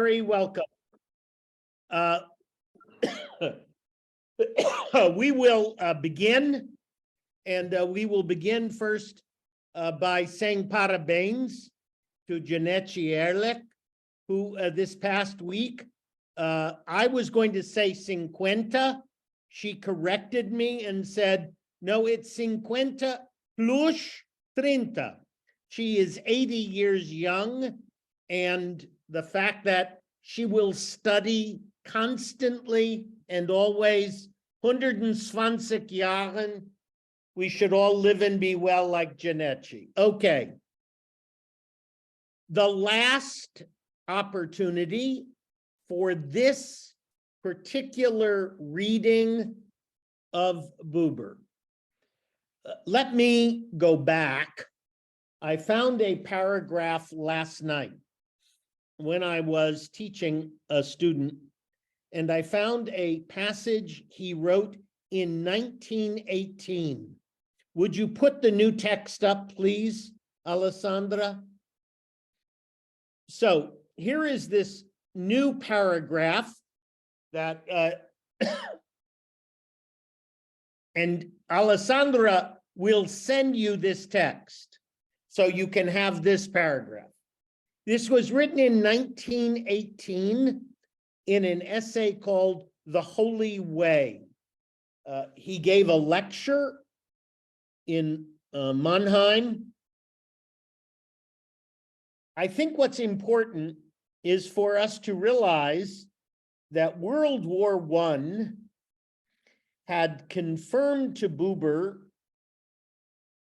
very welcome. We will begin, and we will begin first by saying parabéns to Janeci Ehrlich, who this past week, I was going to say 50. She corrected me and said, no, it's 50 plus 30. She is 80 years young, and the fact that she will study constantly and always 120 Jahren, we should all live and be well like Janeci. Okay. The last opportunity for this particular reading of Buber. Let me go back. I found a paragraph last night when I was teaching a student, and I found a passage he wrote in 1918. Would you put the new text up, please, Alessandra? So here is this new paragraph that, and Alessandra will send you this text so you can have this paragraph. This was written in 1918 in an essay called The Holy Way. He gave a lecture in Mannheim. I think what's important is for us to realize that World War I had confirmed to Buber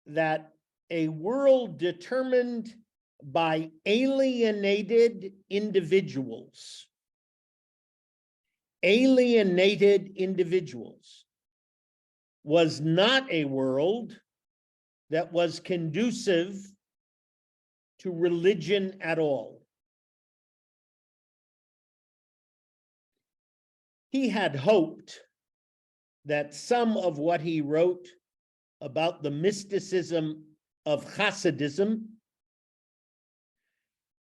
that a world determined by alienated individuals was not a world that was conducive to religion at all. He had hoped that some of what he wrote about the mysticism of Hasidism,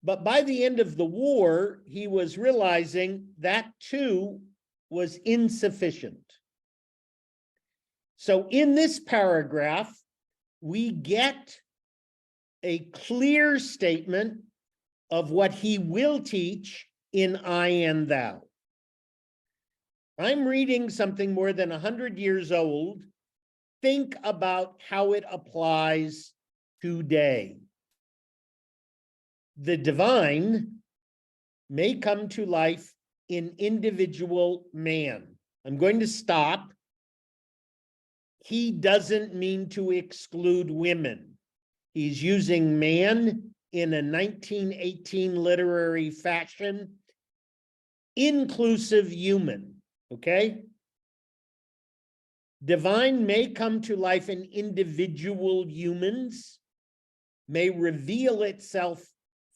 but by the end of the war, he was realizing that too was insufficient. So in this paragraph, we get a clear statement of what he will teach in I and Thou. I'm reading something more than 100 years old. Think about how it applies today. The divine may come to life in individual man. I'm going to stop. He doesn't mean to exclude women. He's using man in a 1918 literary fashion, inclusive human, okay? Divine may come to life in individual humans, may reveal itself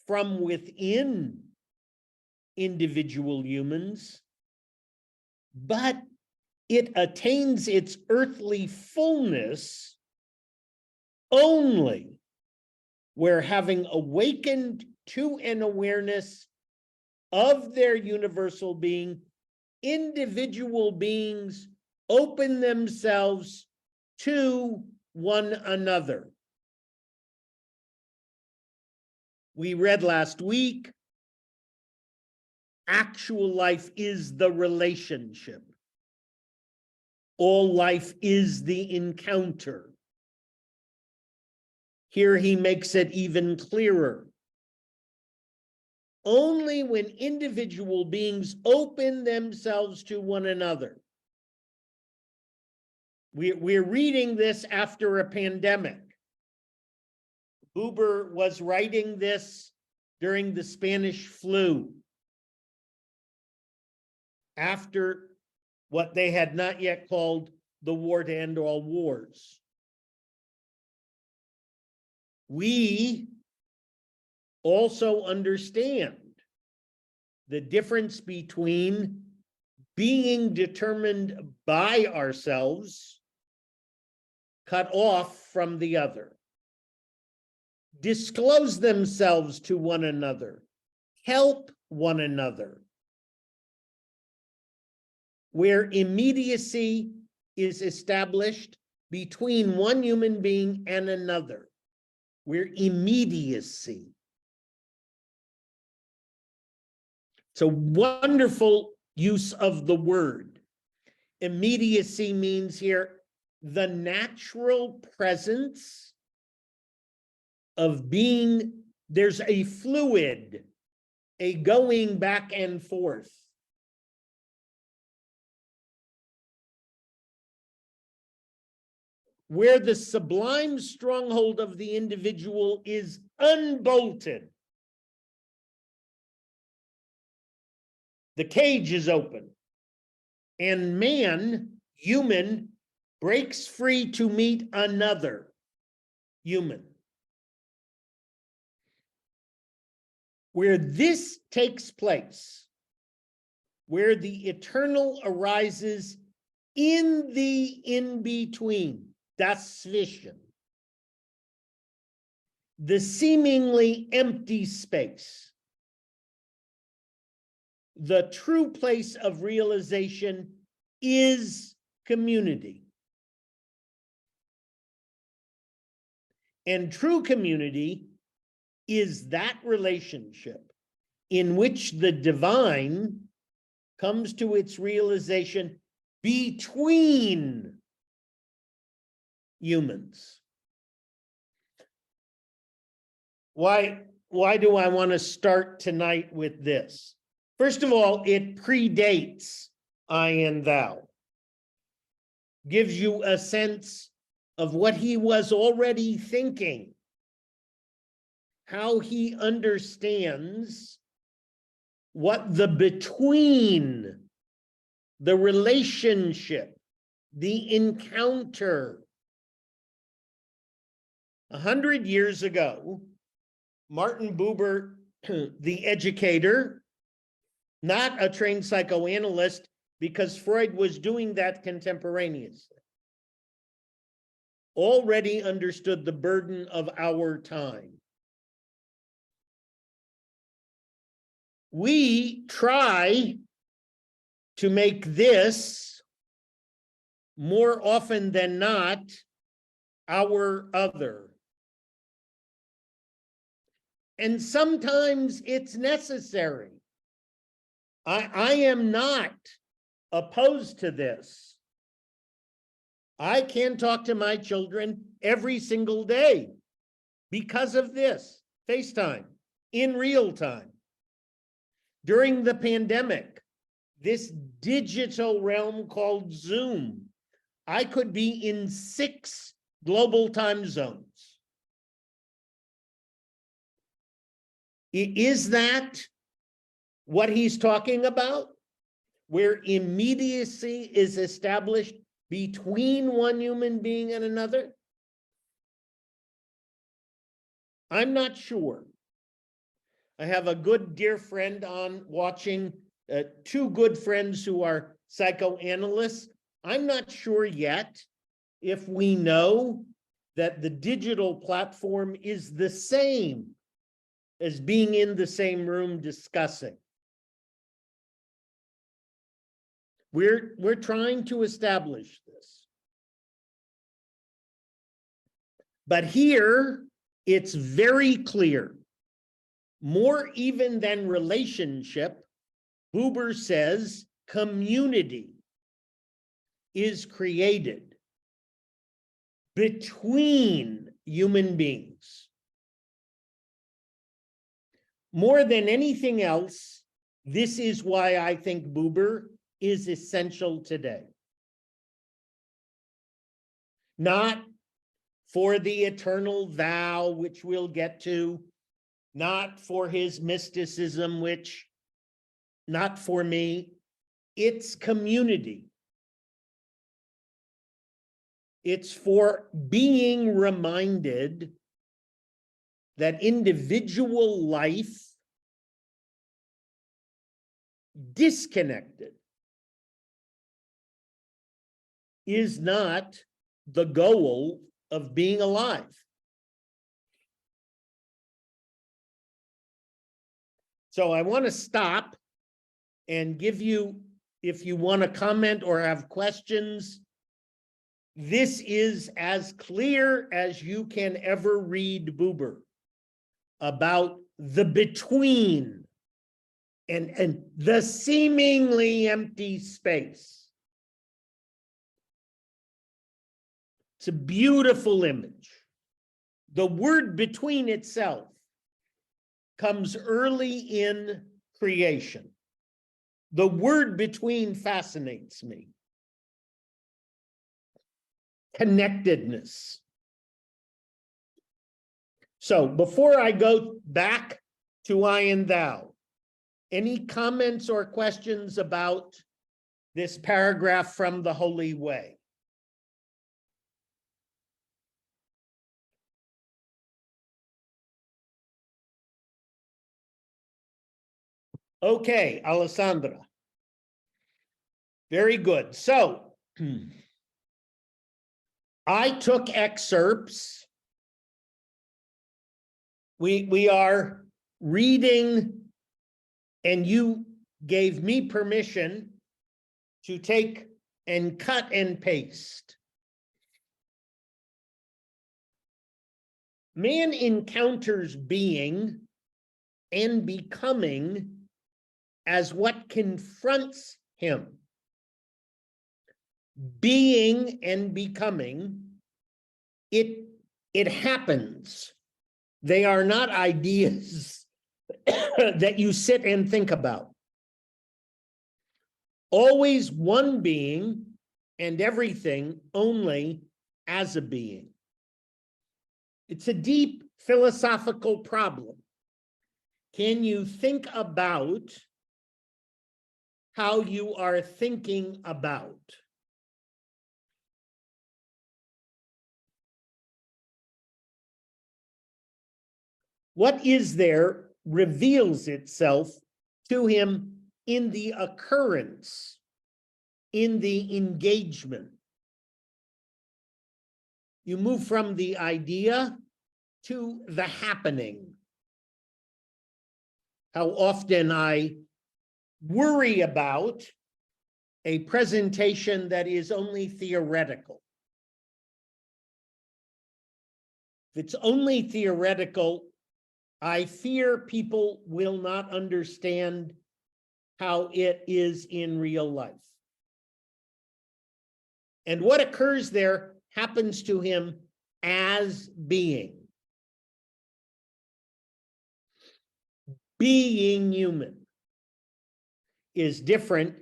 from within individual humans, but it attains its earthly fullness only where, having awakened to an awareness of their universal being, individual beings open themselves to one another. We read last week, actual life is the relationship. All life is the encounter. Here he makes it even clearer. Only when individual beings open themselves to one another. We're reading this after a pandemic. Buber was writing this during the Spanish flu, after what they had not yet called the war to end all wars. We also understand the difference between being determined by ourselves, cut off from the other, disclose themselves to one another, help one another, where immediacy is established between one human being and another, where immediacy. It's a wonderful use of the word. Immediacy means here the natural presence of being, there's a fluid, a going back and forth. Where the sublime stronghold of the individual is unbolted. The cage is open, and man, human, breaks free to meet another human. Where this takes place, where the eternal arises in the in-between, dazwischen, the seemingly empty space, the true place of realization is community. And true community is that relationship in which the divine comes to its realization between humans. Why do I want to start tonight with this? First of all, it predates I and thou. Gives you a sense of what he was already thinking, how he understands what the between, the relationship, the encounter. 100 years ago, Martin Buber, the educator, not a trained psychoanalyst, because Freud was doing that contemporaneously, already understood the burden of our time. We try to make this, more often than not, our other. And sometimes it's necessary. I am not opposed to this. I can talk to my children every single day because of this, FaceTime, in real time. During the pandemic, this digital realm called Zoom, I could be in 6 global time zones. Is that what he's talking about? Where immediacy is established between one human being and another? I'm not sure. I have a good dear friend on watching, 2 good friends who are psychoanalysts. I'm not sure yet if we know that the digital platform is the same as being in the same room discussing. We're trying to establish this. But here, it's very clear. More even than relationship, Buber says community is created between human beings. More than anything else, this is why I think Buber is essential today. Not for the eternal thou, which we'll get to, not for his mysticism, which, not for me, it's community. It's for being reminded that individual life, disconnected, is not the goal of being alive. So I want to stop and give you, if you want to comment or have questions, this is as clear as you can ever read Buber about the between and the seemingly empty space. It's a beautiful image. The word between itself comes early in creation. The word between fascinates me. Connectedness. So before I go back to I and thou, any comments or questions about this paragraph from the Holy Way? Okay, Alessandra. Very good. So I took excerpts. We are reading, and you gave me permission to take and cut and paste. Man encounters being and becoming as what confronts him. Being and becoming, it happens. They are not ideas that you sit and think about. Always one being and everything only as a being. It's a deep philosophical problem. Can you think about how you are thinking about? What is there reveals itself to him in the occurrence, in the engagement. You move from the idea to the happening. How often I worry about a presentation that is only theoretical. If it's only theoretical, I fear people will not understand how it is in real life. And what occurs there happens to him as being. Being human is different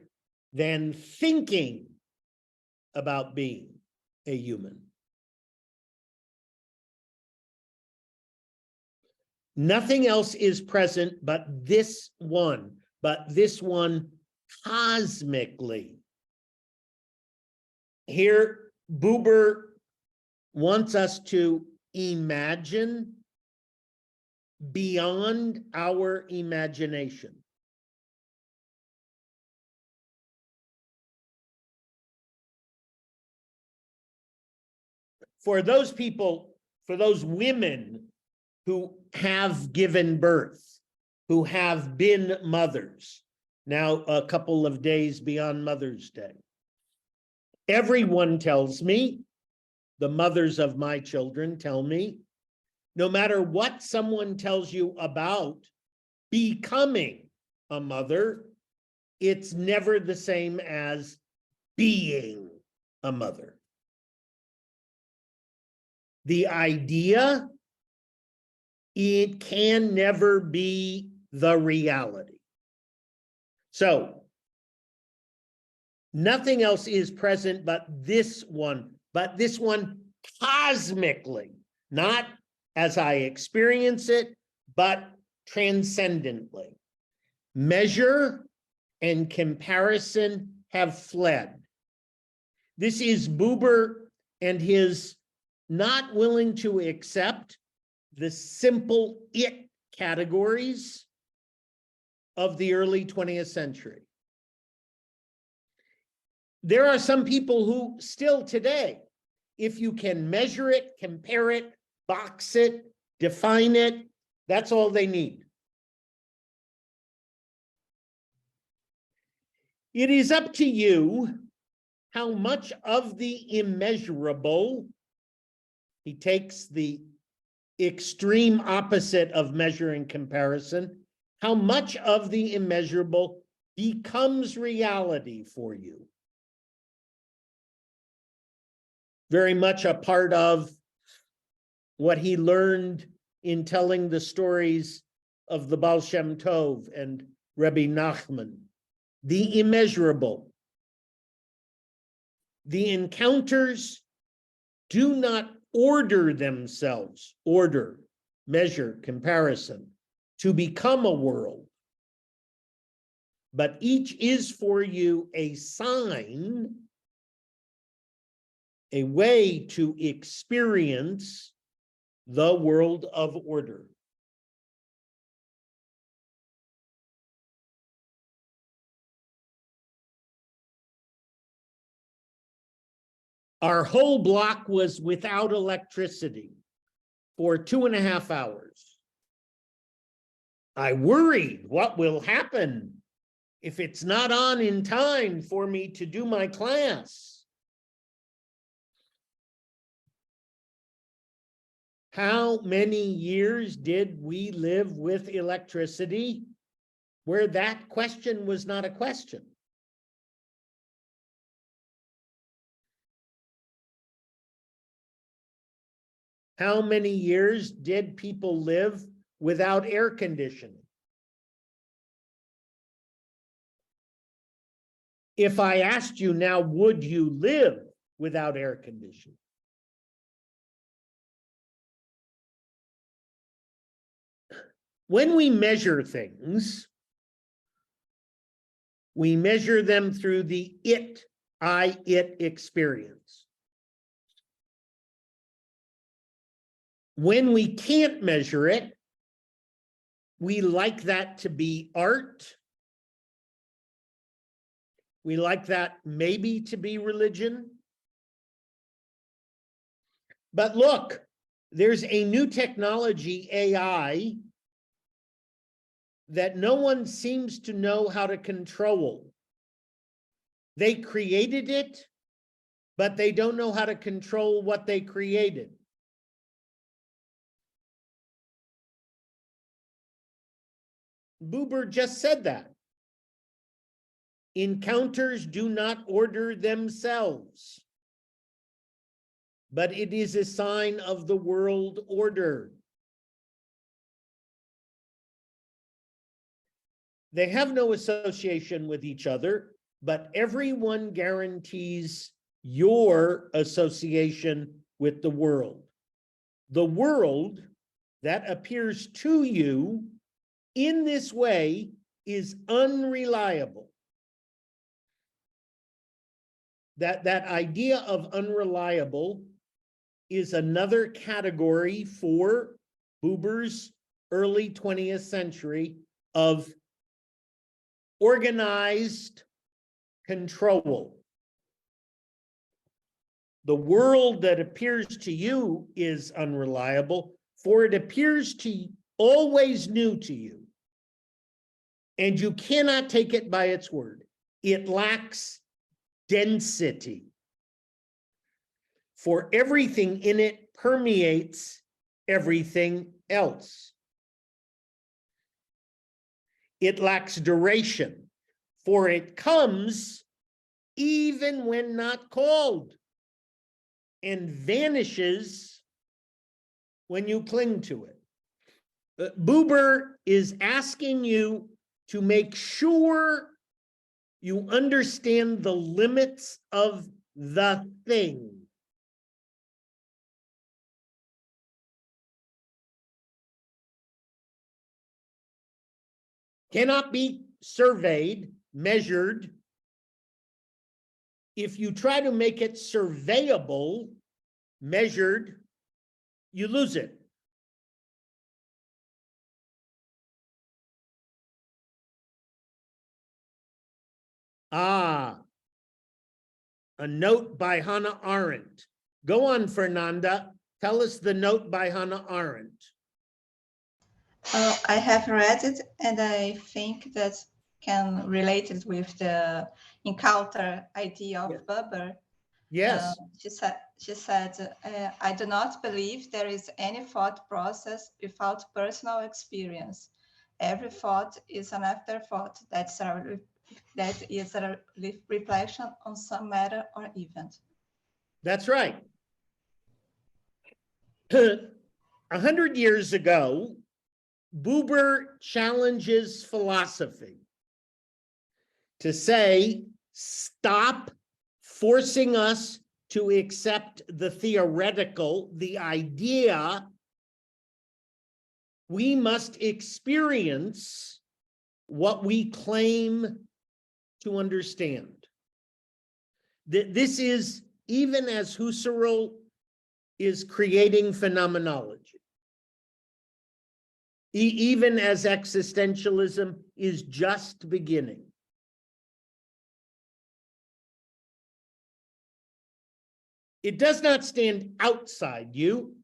than thinking about being a human. Nothing else is present but this one cosmically. Here, Buber wants us to imagine beyond our imagination. For those people, for those women who have given birth, who have been mothers, now a couple of days beyond Mother's Day. Everyone tells me, the mothers of my children tell me, no matter what someone tells you about becoming a mother, it's never the same as being a mother. The idea, it can never be the reality. So, nothing else is present but this one cosmically, not as I experience it, but transcendently. Measure and comparison have fled. This is Buber and his not willing to accept the simple it categories of the early 20th century. There are some people who still today, if you can measure it, compare it, box it, define it, that's all they need. It is up to you how much of the immeasurable, he takes the extreme opposite of measure and comparison, how much of the immeasurable becomes reality for you. Very much a part of what he learned in telling the stories of the Baal Shem Tov and Rebbe Nachman. The immeasurable. The encounters do not order themselves, order, measure, comparison, to become a world. But each is for you a sign, a way to experience the world of order. Our whole block was without electricity for 2.5 hours. I worried, what will happen if it's not on in time for me to do my class? How many years did we live with electricity where that question was not a question? How many years did people live without air conditioning? If I asked you now, would you live without air conditioning? When we measure things, we measure them through the it experience. When we can't measure it, we like that to be art. We like that maybe to be religion. But look, there's a new technology, AI, that no one seems to know how to control. They created it, but they don't know how to control what they created. Buber just said that. Encounters do not order themselves, but it is a sign of the world order. They have no association with each other, but everyone guarantees your association with the world. The world that appears to you in this way is unreliable. That idea of unreliable is another category for Buber's early 20th century of organized control. The world that appears to you is unreliable, for it appears to always new to you, and you cannot take it by its word. It lacks density, for everything in it permeates everything else. It lacks duration, for it comes even when not called and vanishes when you cling to it. Buber is asking you to make sure you understand the limits of the thing. Cannot be surveyed, measured. If you try to make it surveyable, measured, you lose it. A note by Hannah Arendt. Go on, Fernanda. Tell us the note by Hannah Arendt. I have read it, and I think that can relate it with the encounter idea of Buber. Yes. She said, I do not believe there is any thought process without personal experience. Every thought is an afterthought that is a reflection on some matter or event. That's right. 100 years ago, Buber challenges philosophy to say, stop forcing us to accept the theoretical, the idea. We must experience what we claim to understand. This is, even as Husserl is creating phenomenology, even as existentialism is just beginning. It does not stand outside you,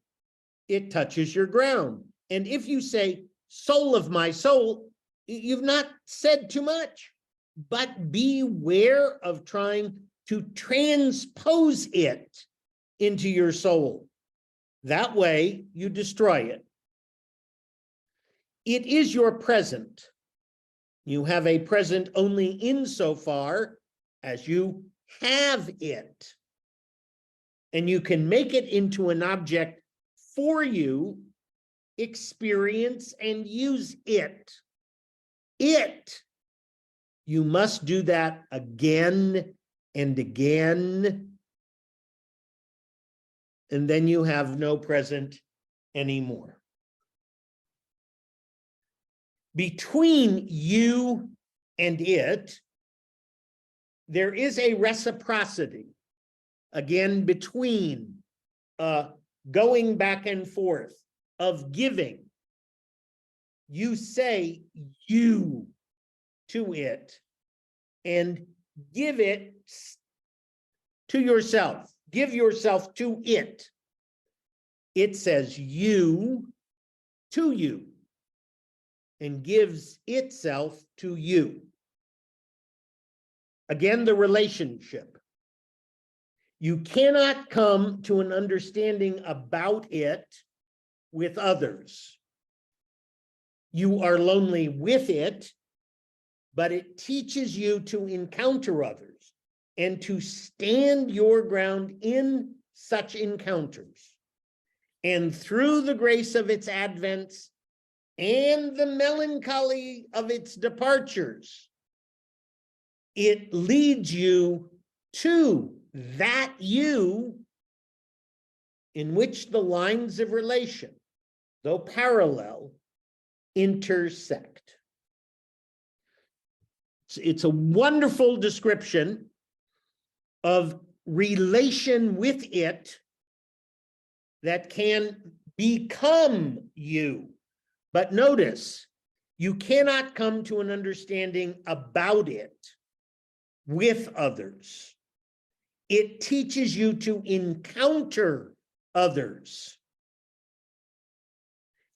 it touches your ground. And if you say, soul of my soul, you've not said too much, but beware of trying to transpose it into your soul. That way you destroy it. It is your present. You have a present only insofar as you have it. And you can make it into an object for you, experience and use it. You must do that again and again. And then you have no present anymore. Between you and it, there is a reciprocity. Again, between, going back and forth, of giving. You say you to it and give it to yourself. Give yourself to it. It says you to you and gives itself to you. Again, the relationship. You cannot come to an understanding about it with others. You are lonely with it, but it teaches you to encounter others and to stand your ground in such encounters. And through the grace of its advents and the melancholy of its departures, it leads you to that you in which the lines of relation, though parallel, intersect. It's a wonderful description of relation with it that can become you. But notice, you cannot come to an understanding about it with others. It teaches you to encounter others.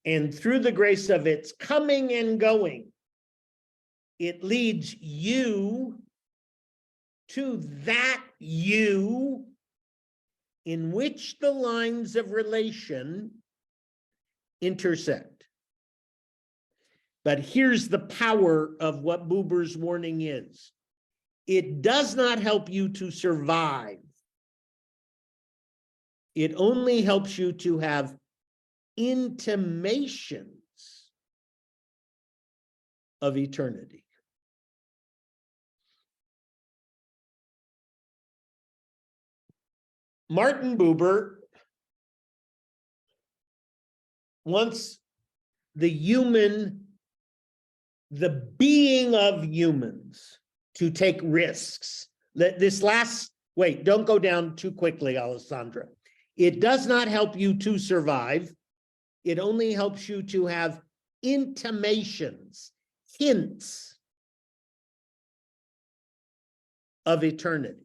And through the grace of its coming and going, it leads you to that you in which the lines of relation intersect. But here's the power of what Buber's warning is. It does not help you to survive. It only helps you to have intimations of eternity. Martin Buber wants the human, the being of humans, to take risks. This last, wait, don't go down too quickly, Alessandra. It does not help you to survive. It only helps you to have intimations, hints of eternity.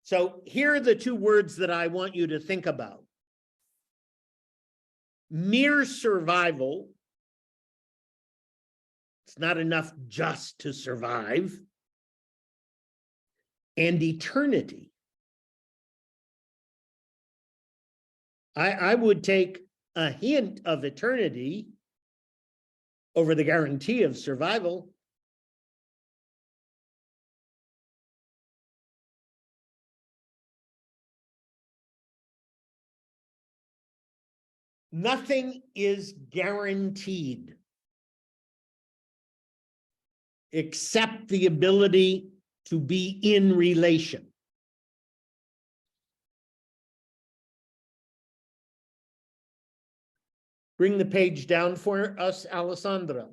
So here are the two words that I want you to think about. Mere survival It's not enough just to survive. And eternity. I would take a hint of eternity over the guarantee of survival. Nothing is guaranteed except the ability to be in relation. Bring the page down for us, Alessandra.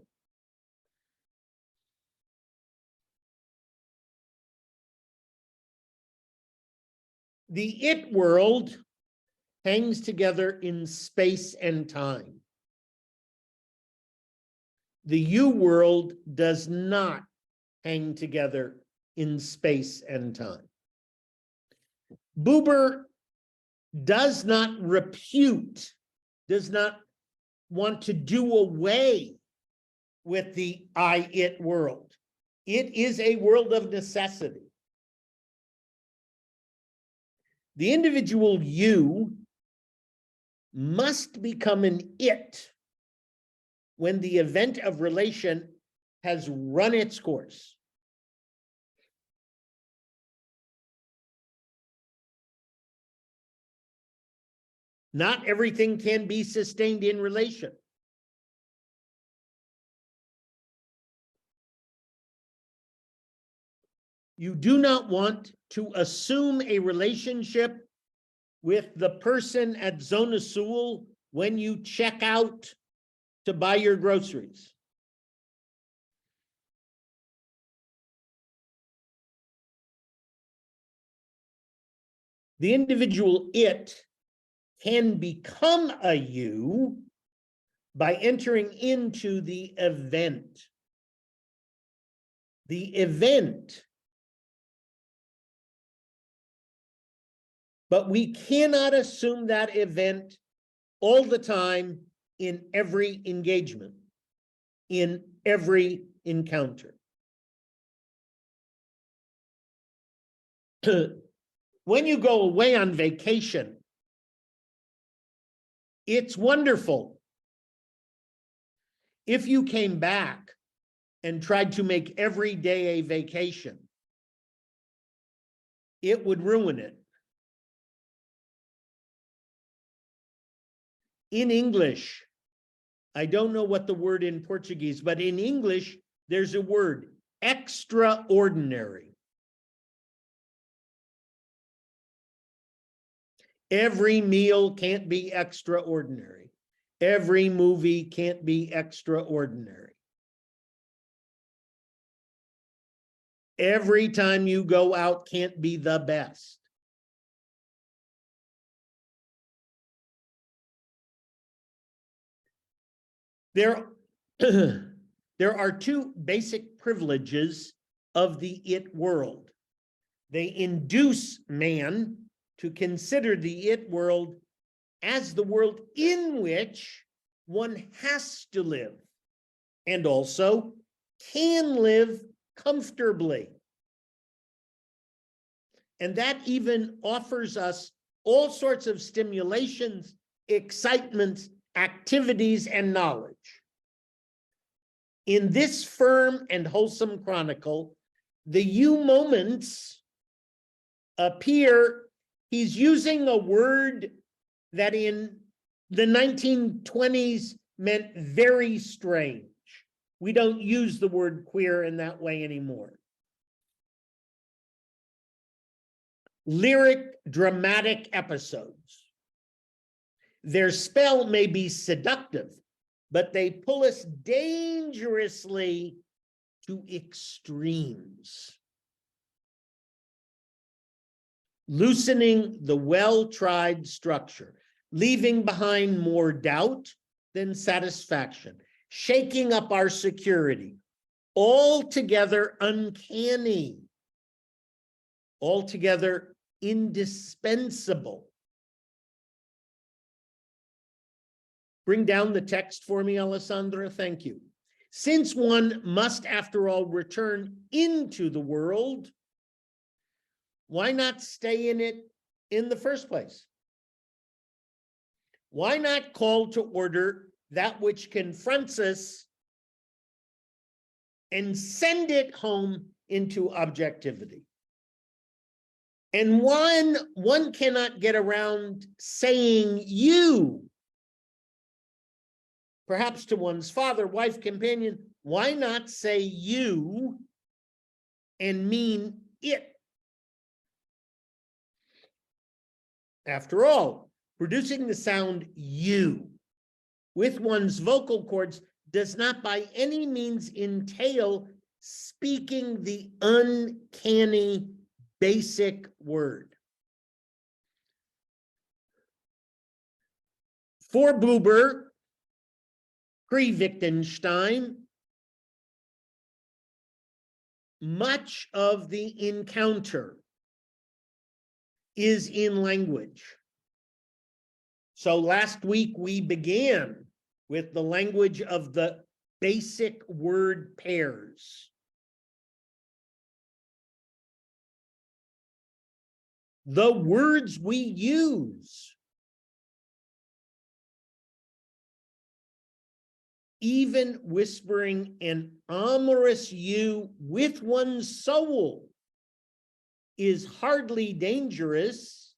The it world hangs together in space and time. The you world does not hang together in space and time. Buber does not repute, does not want to do away with the I-it world. It is a world of necessity. The individual you must become an it when the event of relation has run its course. Not everything can be sustained in relation. You do not want to assume a relationship with the person at Zona Sul when you check out to buy your groceries. The individual it can become a you by entering into the event. The event. But we cannot assume that event all the time in every engagement, in every encounter. When you go away on vacation, it's wonderful. If you came back and tried to make every day a vacation, it would ruin it. In English, I don't know what the word in Portuguese, but in English, there's a word, extraordinary. Every meal can't be extraordinary. Every movie can't be extraordinary. Every time you go out can't be the best. There are two basic privileges of the it world. They induce man to consider the it world as the world in which one has to live and also can live comfortably. And that even offers us all sorts of stimulations, excitements, activities, and knowledge. In this firm and wholesome chronicle, the you moments appear. He's using a word that in the 1920s meant very strange. We don't use the word queer in that way anymore. Lyric, dramatic episodes. Their spell may be seductive, but they pull us dangerously to extremes. Loosening the well-tried structure, leaving behind more doubt than satisfaction, shaking up our security, altogether uncanny, altogether indispensable. Bring down the text for me, Alessandra. Thank you. Since one must, after all, return into the world, why not stay in it in the first place? Why not call to order that which confronts us and send it home into objectivity? And one cannot get around saying you, perhaps to one's father, wife, companion. Why not say you and mean it? After all, producing the sound you with one's vocal cords does not by any means entail speaking the uncanny basic word. For Buber, pre-Wittgenstein, much of the encounter is in language. So last week we began with the language of the basic word pairs. The words we use, even whispering an amorous you with one's soul, is hardly dangerous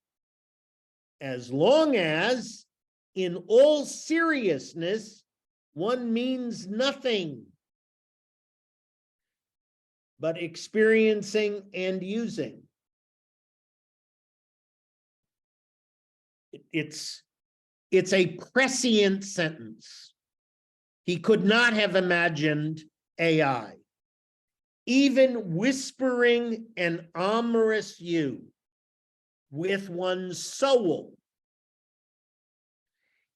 as long as, in all seriousness, one means nothing but experiencing and using. It's a prescient sentence. He could not have imagined AI. Even whispering an amorous you with one's soul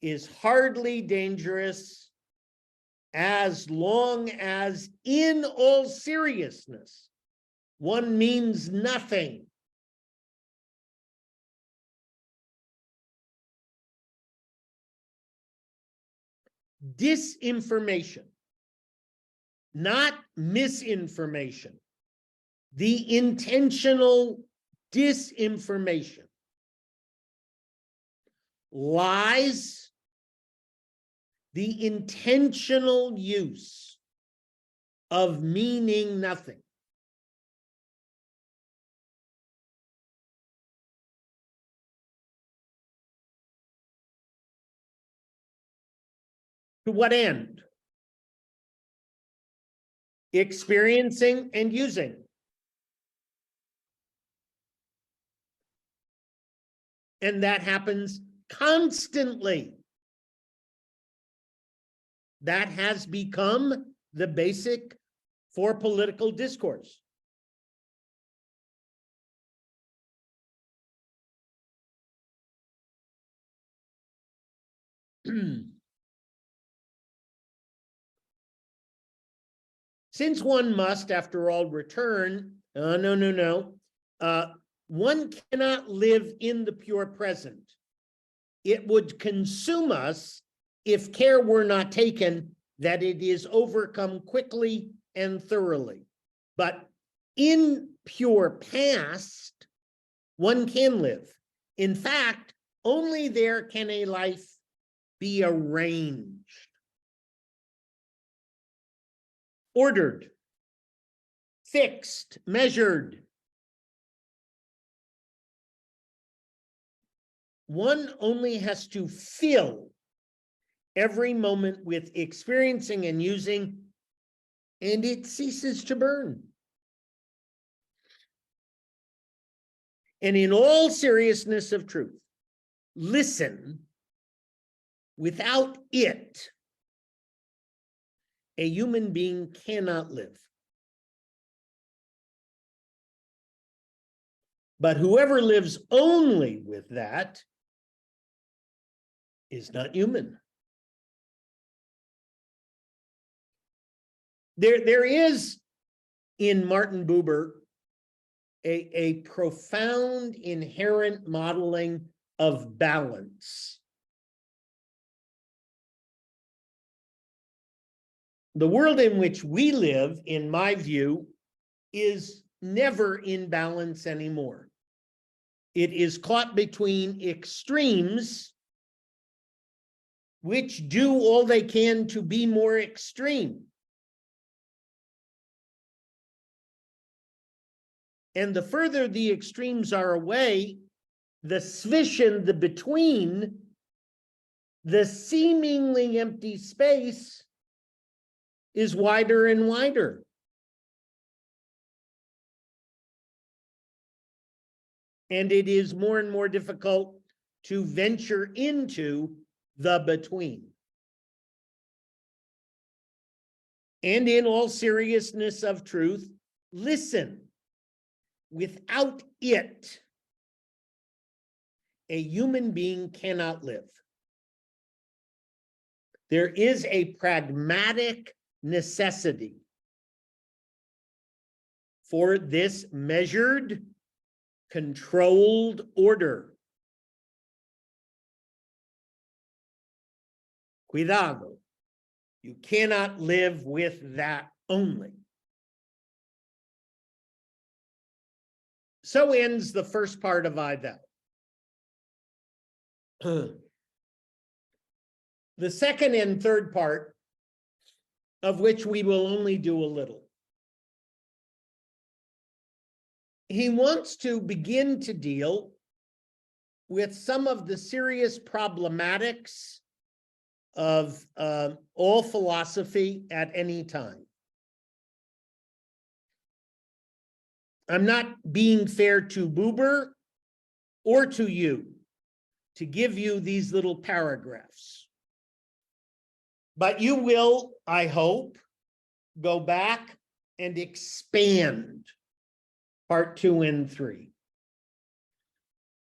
is hardly dangerous as long as, in all seriousness, one means nothing disinformation, not misinformation, the intentional disinformation, lies, the intentional use of meaning nothing. To what end? Experiencing and using. And that happens constantly. That has become the basic for political discourse. Since one must, after all, return, one cannot live in the pure present. It would consume us if care were not taken that it is overcome quickly and thoroughly. But in pure past, one can live. In fact, only there can a life be arranged, ordered, fixed, measured. One only has to fill every moment with experiencing and using, and it ceases to burn. And in all seriousness of truth, listen, without it, a human being cannot live. But whoever lives only with that is not human. There is in Martin Buber a profound inherent modeling of balance. The world in which we live, in my view, is never in balance anymore. It is caught between extremes, which do all they can to be more extreme. And the further the extremes are away, the zwischen, the between, the seemingly empty space is wider and wider. And it is more and more difficult to venture into the between. And in all seriousness of truth, listen. Without it, a human being cannot live. There is a pragmatic necessity for this measured, controlled order. Cuidado. You cannot live with that only. So ends the first part of I thou. The second and third part, of which we will only do a little. He wants to begin to deal with some of the serious problematics of all philosophy at any time. I'm not being fair to Buber or to you to give you these little paragraphs. But you will, I hope, go back and expand part 2 and 3.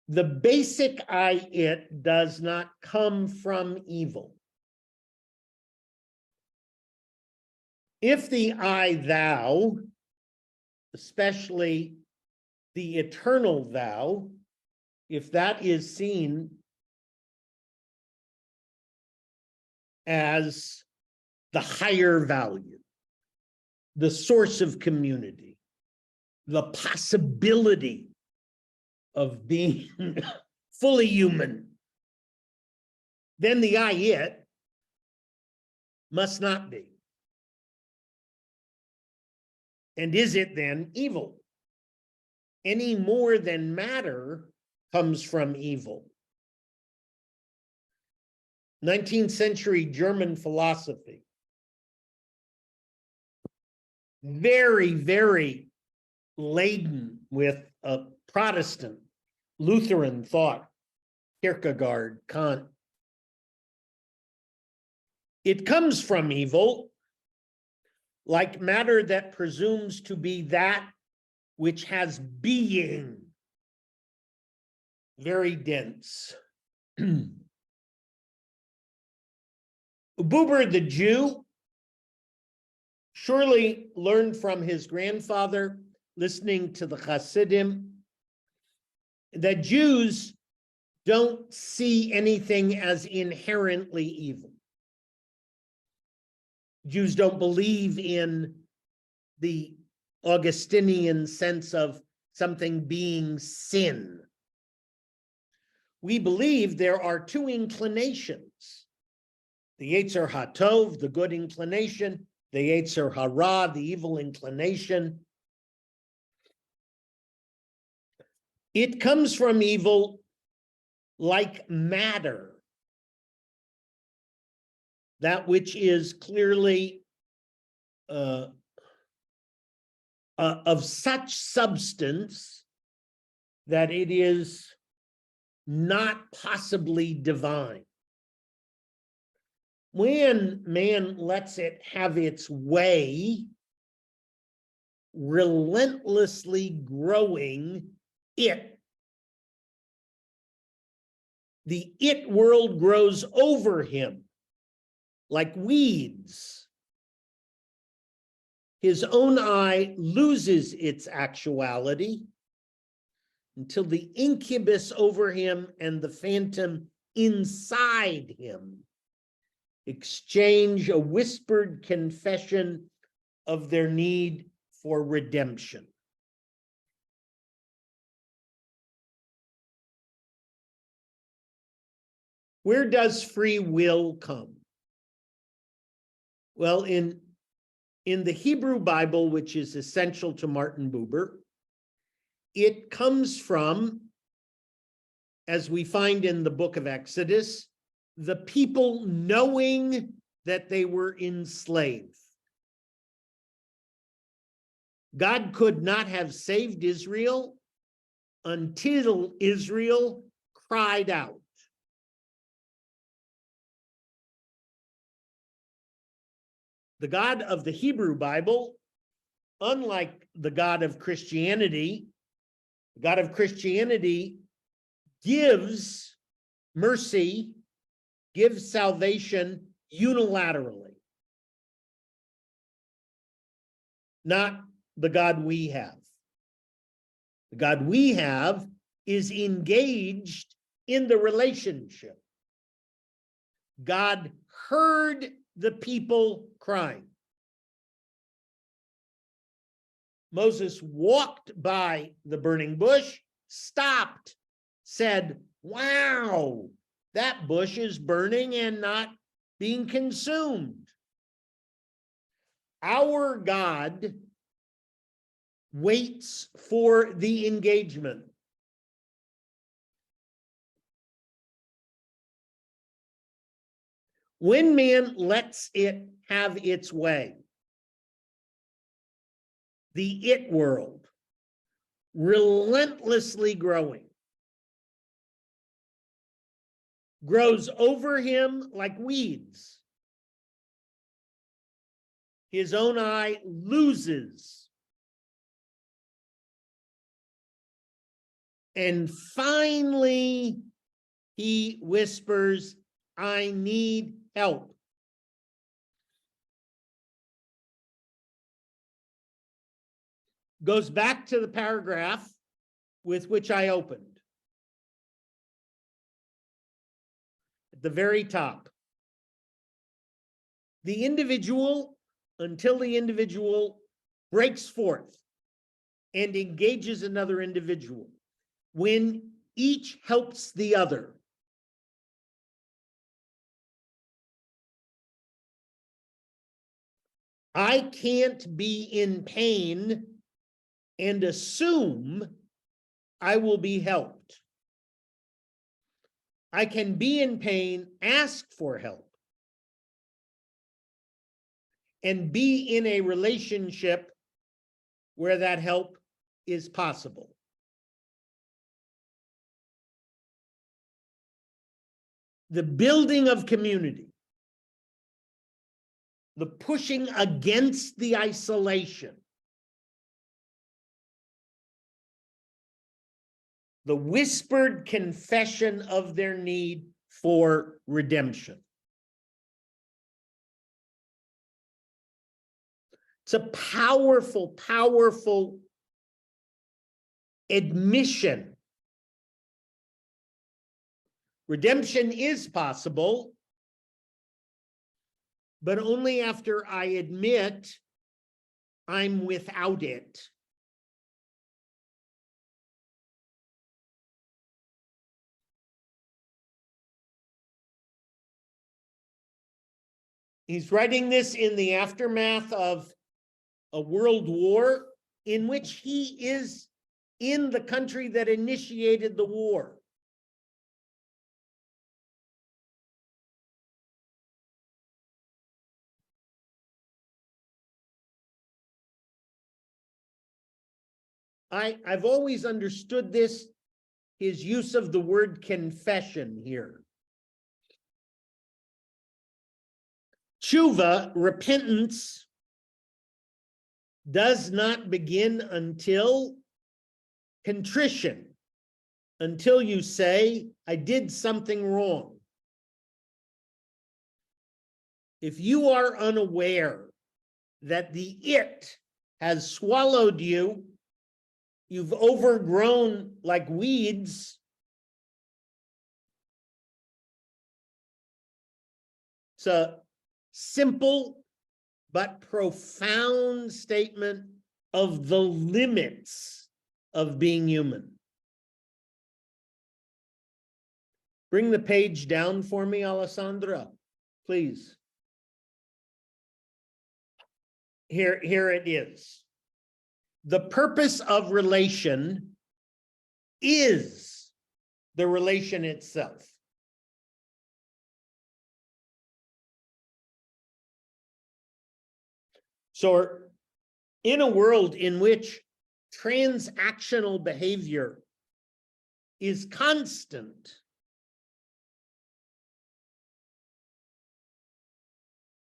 The basic I, it does not come from evil. If the I, thou, especially the eternal thou, if that is seen as the higher value, the source of community, the possibility of being fully human, then the I, it must not be. And is it then evil? Any more than matter comes from evil. 19th century German philosophy. Very, very laden with a Protestant, Lutheran thought, Kierkegaard, Kant. It comes from evil, like matter that presumes to be that which has being, very dense. Buber, the Jew, surely learned from his grandfather, listening to the Hasidim, that Jews don't see anything as inherently evil. Jews don't believe in the Augustinian sense of something being sin. We believe there are two inclinations. The Yetzer HaTov, the good inclination, the Yetzer Hara, the evil inclination. It comes from evil like matter. That which is clearly of such substance that it is not possibly divine. When man lets it have its way, relentlessly growing it, the it world grows over him like weeds. His own I loses its actuality until the incubus over him and the phantom inside him exchange a whispered confession of their need for redemption. Where does free will come? Well, in the Hebrew Bible, which is essential to Martin Buber, it comes from, as we find in the book of Exodus, the people knowing that they were enslaved. God could not have saved Israel until Israel cried out. The God of the Hebrew Bible, unlike the God of Christianity, the God of Christianity gives mercy, gives salvation unilaterally, not the God we have. The God we have is engaged in the relationship. God heard the people crying. Moses walked by the burning bush, stopped, said, "Wow, that bush is burning and not being consumed." Our God waits for the engagement. When man lets it have its way, the it world, relentlessly growing, grows over him like weeds. His own eye loses. And finally, he whispers, "I need help." Goes back to the paragraph with which I opened. At the very top. The individual, until the individual breaks forth and engages another individual, when each helps the other, I can't be in pain and assume I will be helped. I can be in pain, ask for help, and be in a relationship where that help is possible. The building of community, the pushing against the isolation, the whispered confession of their need for redemption. It's a powerful, powerful admission. Redemption is possible, but only after I admit I'm without it. He's writing this in the aftermath of a world war in which he is in the country that initiated the war. I've always understood this, his use of the word confession here. Tshuva, repentance, does not begin until contrition, until you say, I did something wrong. If you are unaware that the it has swallowed you, you've overgrown like weeds, it's a simple but profound statement of the limits of being human. Bring the page down for me, Alessandra, please. Here it is. The purpose of relation is the relation itself. So in a world in which transactional behavior is constant,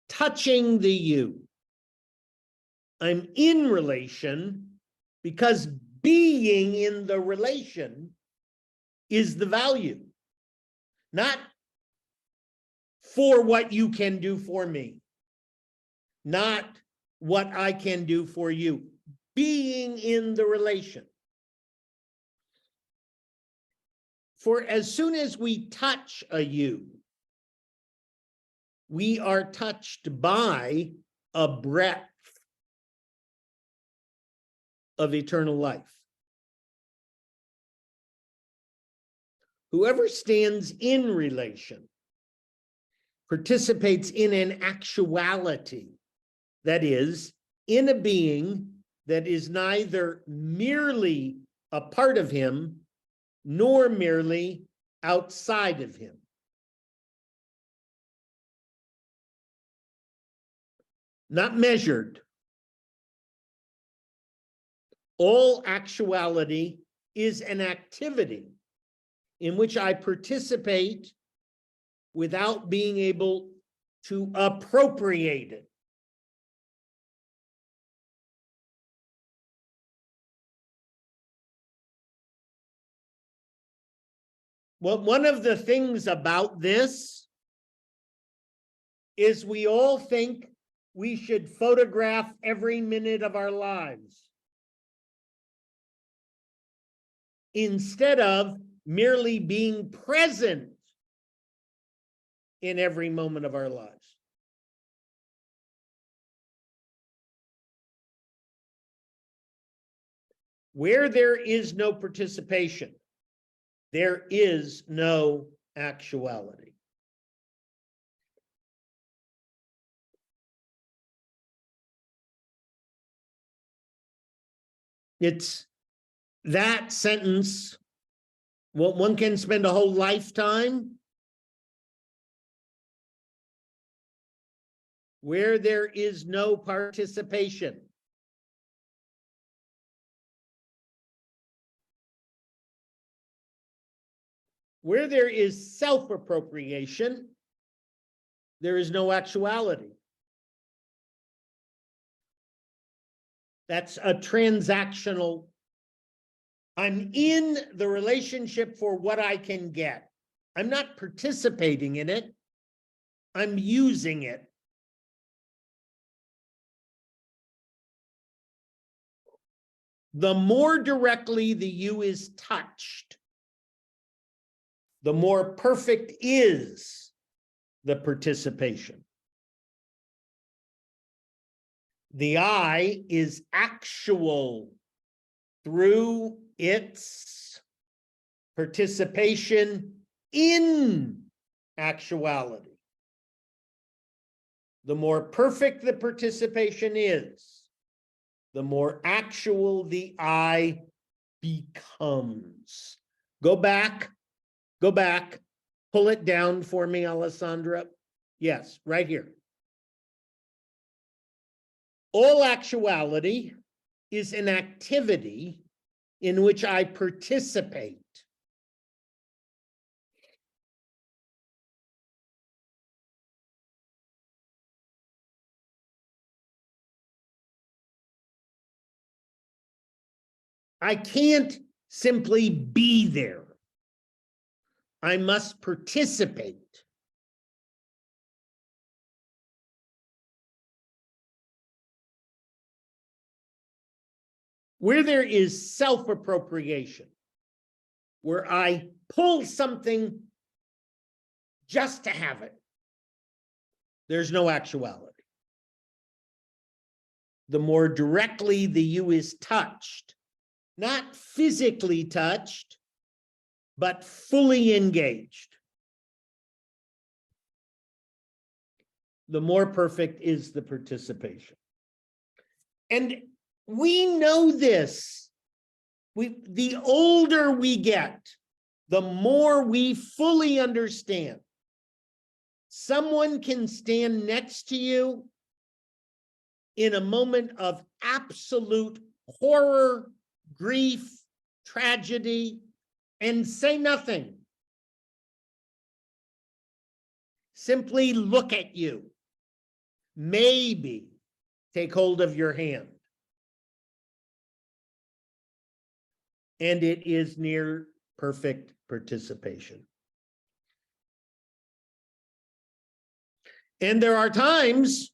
touching the you, I'm in relation because being in the relation is the value, not for what you can do for me, not what I can do for you. Being in the relation. For as soon as we touch a you, we are touched by a breath of eternal life. Whoever stands in relation participates in an actuality, that is, in a being that is neither merely a part of him nor merely outside of him. Not measured. All actuality is an activity in which I participate without being able to appropriate it. Well, one of the things about this is we all think we should photograph every minute of our lives instead of merely being present in every moment of our lives. Where there is no participation, there is no actuality. It's that sentence. Well, one can spend a whole lifetime where there is no participation. Where there is self-appropriation, there is no actuality. That's a transactional. I'm in the relationship for what I can get. I'm not participating in it. I'm using it. The more directly the you is touched, the more perfect is the participation. The I is actual through its participation in actuality. The more perfect the participation is, the more actual the I becomes. Go back, pull it down for me, Alessandra. Yes, right here. All actuality is an activity in which I participate. I can't simply be there. I must participate. Where there is self-appropriation, where I pull something just to have it, there's no actuality. The more directly the you is touched, not physically touched, but fully engaged, the more perfect is the participation. And we know this. The older we get, the more we fully understand. Someone can stand next to you in a moment of absolute horror, grief, tragedy, and say nothing. Simply look at you. Maybe take hold of your hand. And it is near perfect participation. And there are times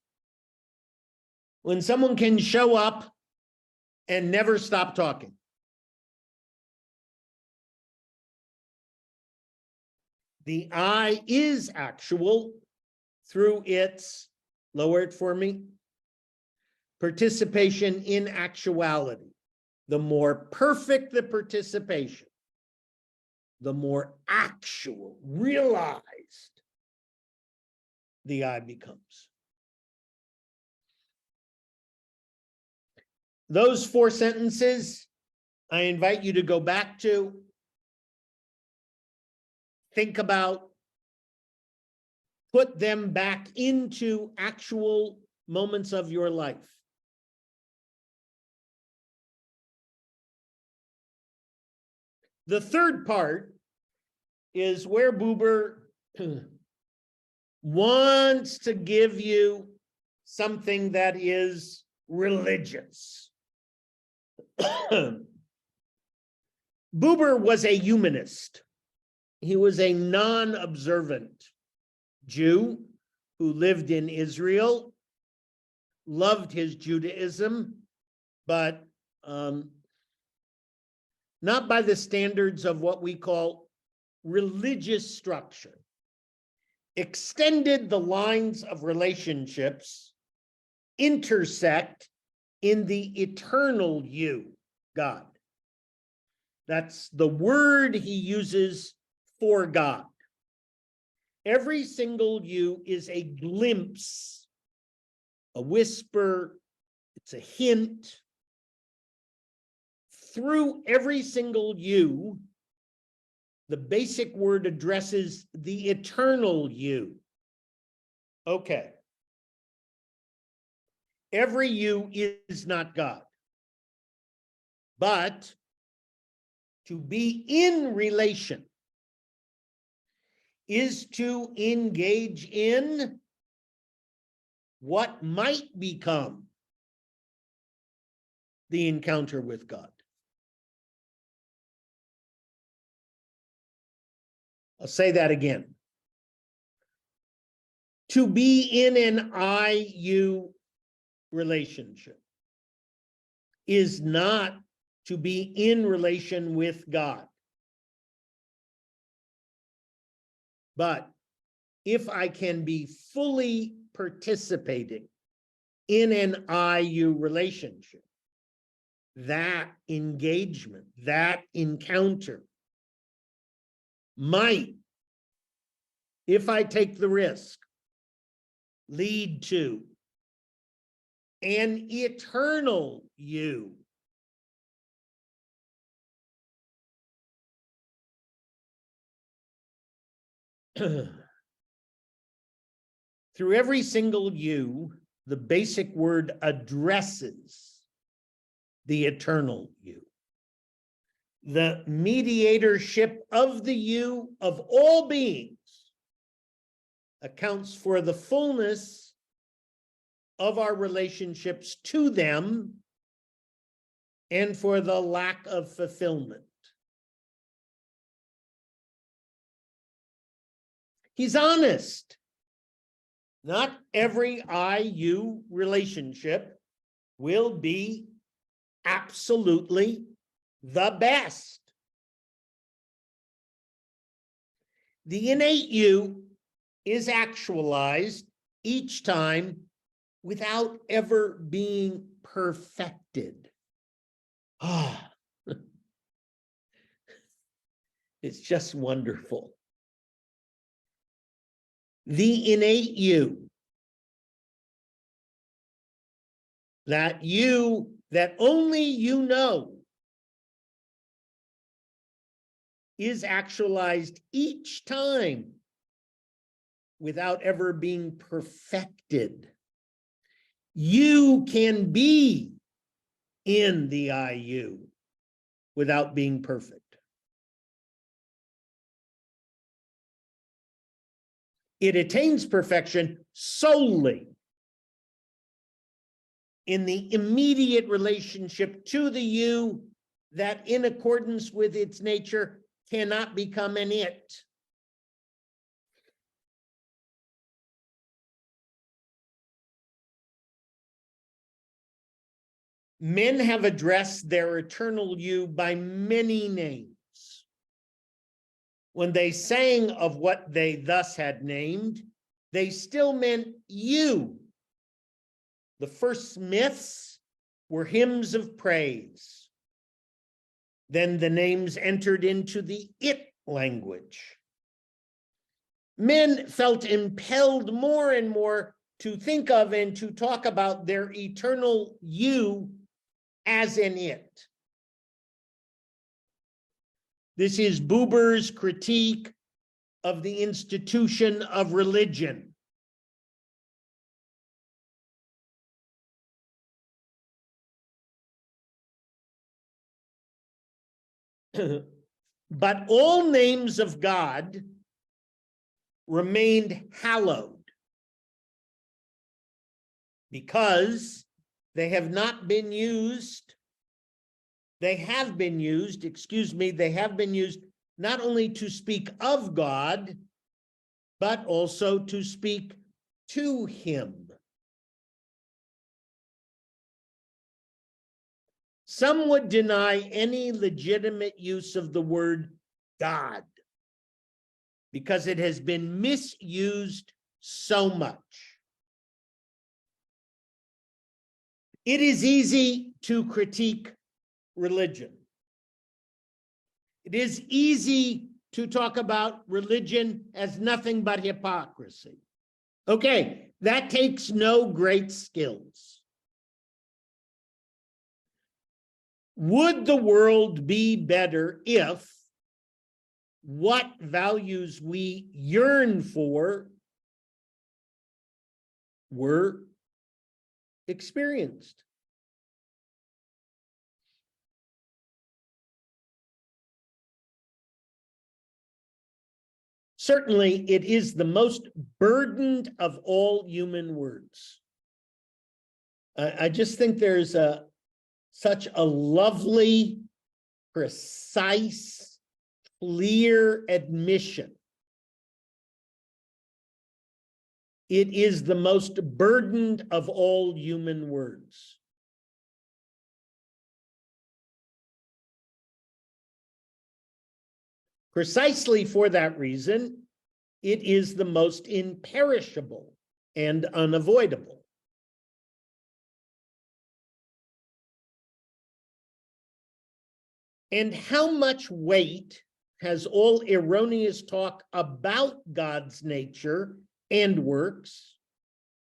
when someone can show up and never stop talking. The I is actual through its, lower it for me, participation in actuality. The more perfect the participation, the more actual, realized the I becomes. Those 4 sentences, I invite you to go back to, think about, put them back into actual moments of your life. The third part is where Buber wants to give you something that is religious. Buber was a humanist. He was a non-observant Jew who lived in Israel, loved his Judaism, but not by the standards of what we call religious structure. Extended the lines of relationships intersect in the eternal you, God. That's the word he uses for God. Every single you is a glimpse, a whisper, it's a hint. Through every single you, the basic word addresses the eternal you. Okay. Every you is not God. But to be in relation is to engage in what might become the encounter with God. I'll say that again. To be in an I-you relationship is not to be in relation with God. But if I can be fully participating in an I-you relationship, that engagement, that encounter might, if I take the risk, lead to an eternal you. Through every single you, the basic word addresses the eternal you. The mediatorship of the you of all beings accounts for the fullness of our relationships to them and for the lack of fulfillment. He's honest. Not every I-you relationship will be absolutely the best. The innate you is actualized each time without ever being perfected. Ah, it's just wonderful. The innate you, that only you know, is actualized each time without ever being perfected. You can be in the IU without being perfect. It attains perfection solely in the immediate relationship to the you that, in accordance with its nature, cannot become an it. Men have addressed their eternal you by many names. When they sang of what they thus had named, they still meant you. The first myths were hymns of praise. Then the names entered into the it language. Men felt impelled more and more to think of and to talk about their eternal you as an it. This is Buber's critique of the institution of religion. But all names of God remained hallowed because they have been used not only to speak of God, but also to speak to him. Some would deny any legitimate use of the word God because it has been misused so much. It is easy to critique religion. It is easy to talk about religion as nothing but hypocrisy. Okay, that takes no great skills. Would the world be better if what values we yearn for were experienced? Certainly, it is the most burdened of all human words. I just think there's such a lovely, precise, clear admission. It is the most burdened of all human words. Precisely for that reason, it is the most imperishable and unavoidable. And how much weight has all erroneous talk about God's nature and works,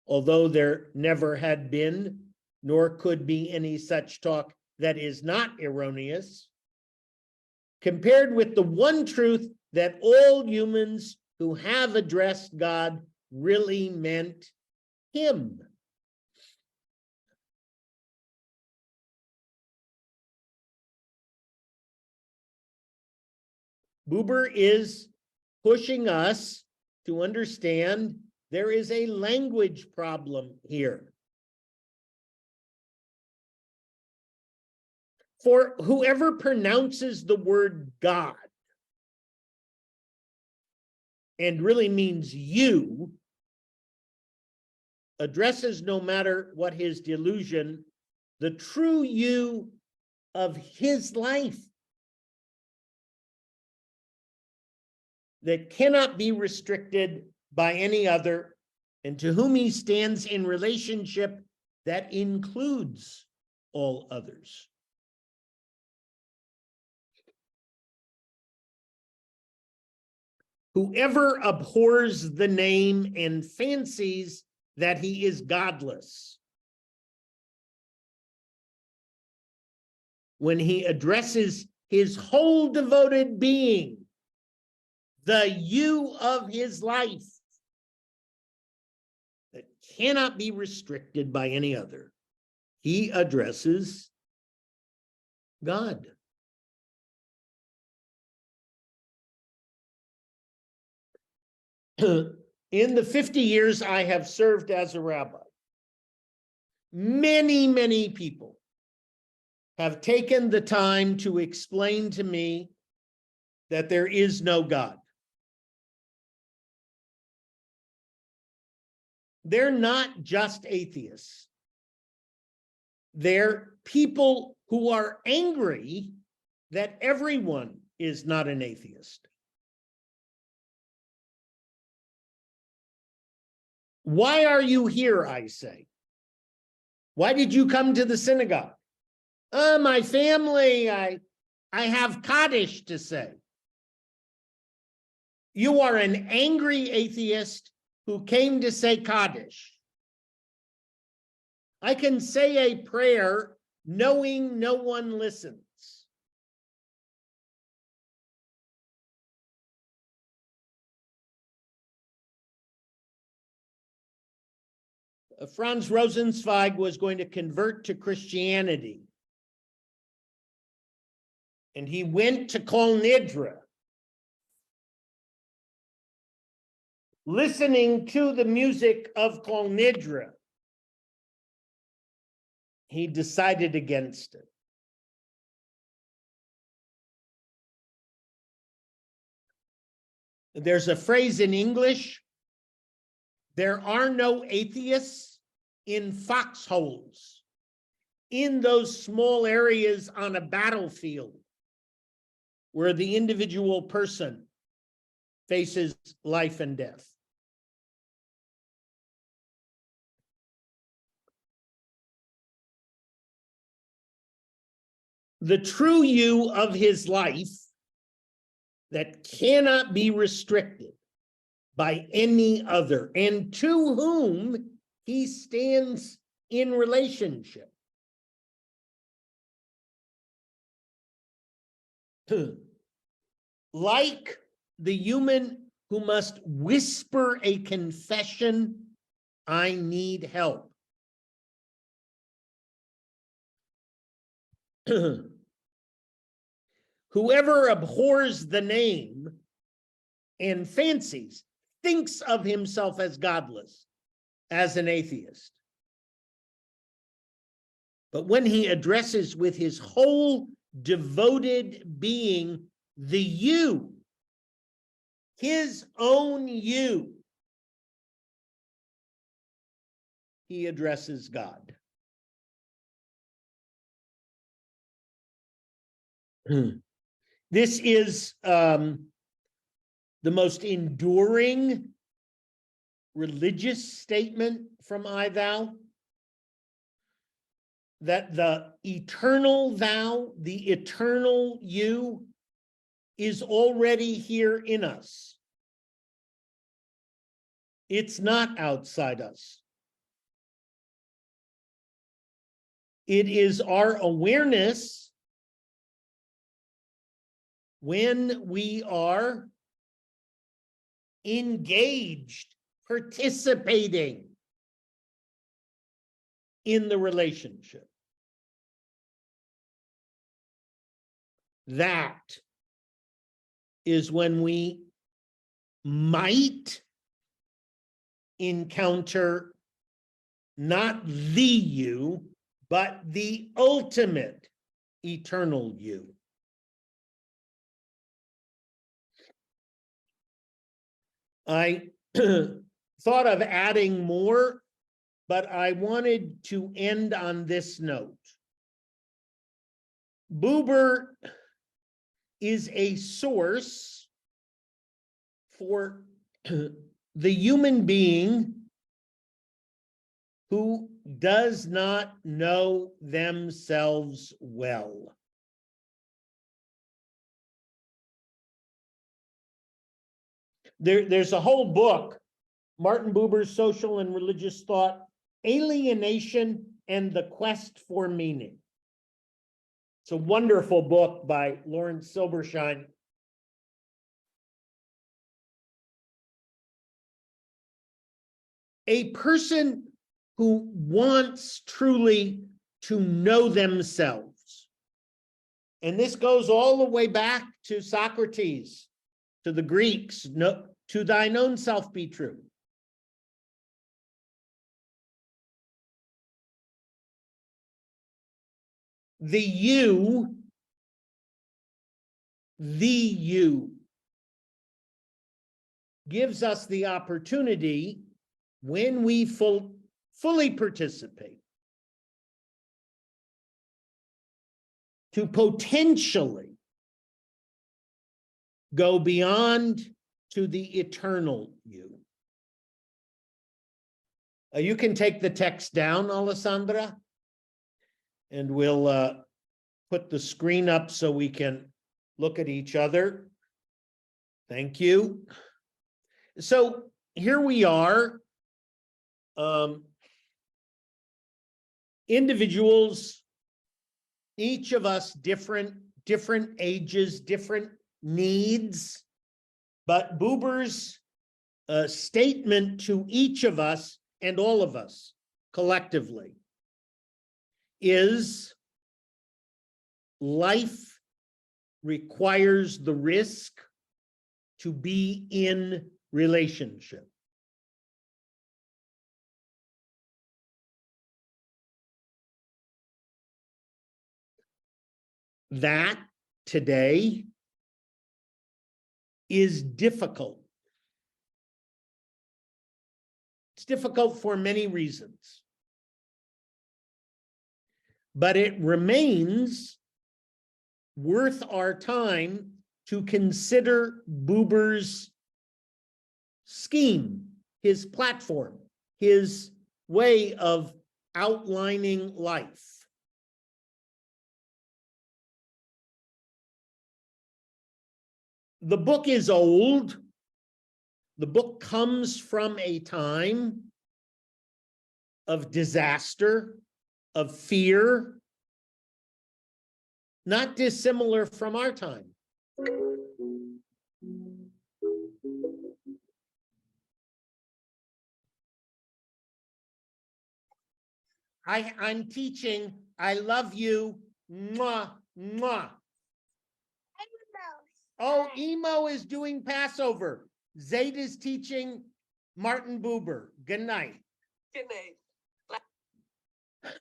although there never had been, nor could be any such talk that is not erroneous, compared with the one truth that all humans who have addressed God really meant him? Buber is pushing us to understand there is a language problem here. For whoever pronounces the word God and really means you, addresses, no matter what his delusion, the true you of his life that cannot be restricted by any other and to whom he stands in relationship that includes all others. Whoever abhors the name and fancies that he is godless, when he addresses his whole devoted being, the you of his life, that cannot be restricted by any other, he addresses God. In the 50 years I have served as a rabbi, many, many people have taken the time to explain to me that there is no God. They're not just atheists. They're people who are angry that everyone is not an atheist. Why are you here, I say? Why did you come to the synagogue? My family, I have Kaddish to say. You are an angry atheist who came to say Kaddish. I can say a prayer knowing no one listens. Franz Rosenzweig was going to convert to Christianity. And he went to Kol Nidre, listening to the music of Kol Nidre. He decided against it. There's a phrase in English: there are no atheists in foxholes, in those small areas on a battlefield where the individual person faces life and death. The true you of his life that cannot be restricted by any other, and to whom he stands in relationship. Like the human who must whisper a confession, I need help. Whoever abhors the name and fancies, thinks of himself as godless, as an atheist. But when he addresses with his whole devoted being the you, his own you, he addresses God. This is the most enduring religious statement from I Thou, that the eternal thou, the eternal you, is already here in us. It's not outside us. It is our awareness when we are engaged, participating in the relationship. That is when we might encounter not the you, but the ultimate eternal you. I thought of adding more, but I wanted to end on this note. Buber is a source for the human being who does not know themselves well. There's a whole book, Martin Buber's Social and Religious Thought, Alienation and the Quest for Meaning. It's a wonderful book by Lawrence Silbershine. A person who wants truly to know themselves, and this goes all the way back to Socrates, to the Greeks, no, to thine own self be true. The you gives us the opportunity, when we fully participate, to potentially go beyond to the eternal you. You can take the text down, Alessandra, and we'll put the screen up so we can look at each other. Thank you. So here we are. Individuals, each of us different ages, different needs, but Buber's statement to each of us and all of us collectively is life requires the risk to be in relationship. That today is difficult. It's difficult for many reasons, but it remains worth our time to consider Buber's scheme, his platform, his way of outlining life. The book is old. The book comes from a time of disaster, of fear, not dissimilar from our time. I'm teaching, I love you, mwah, mwah. Oh, Emo is doing Passover. Zaid is teaching Martin Buber. Good night. Good night.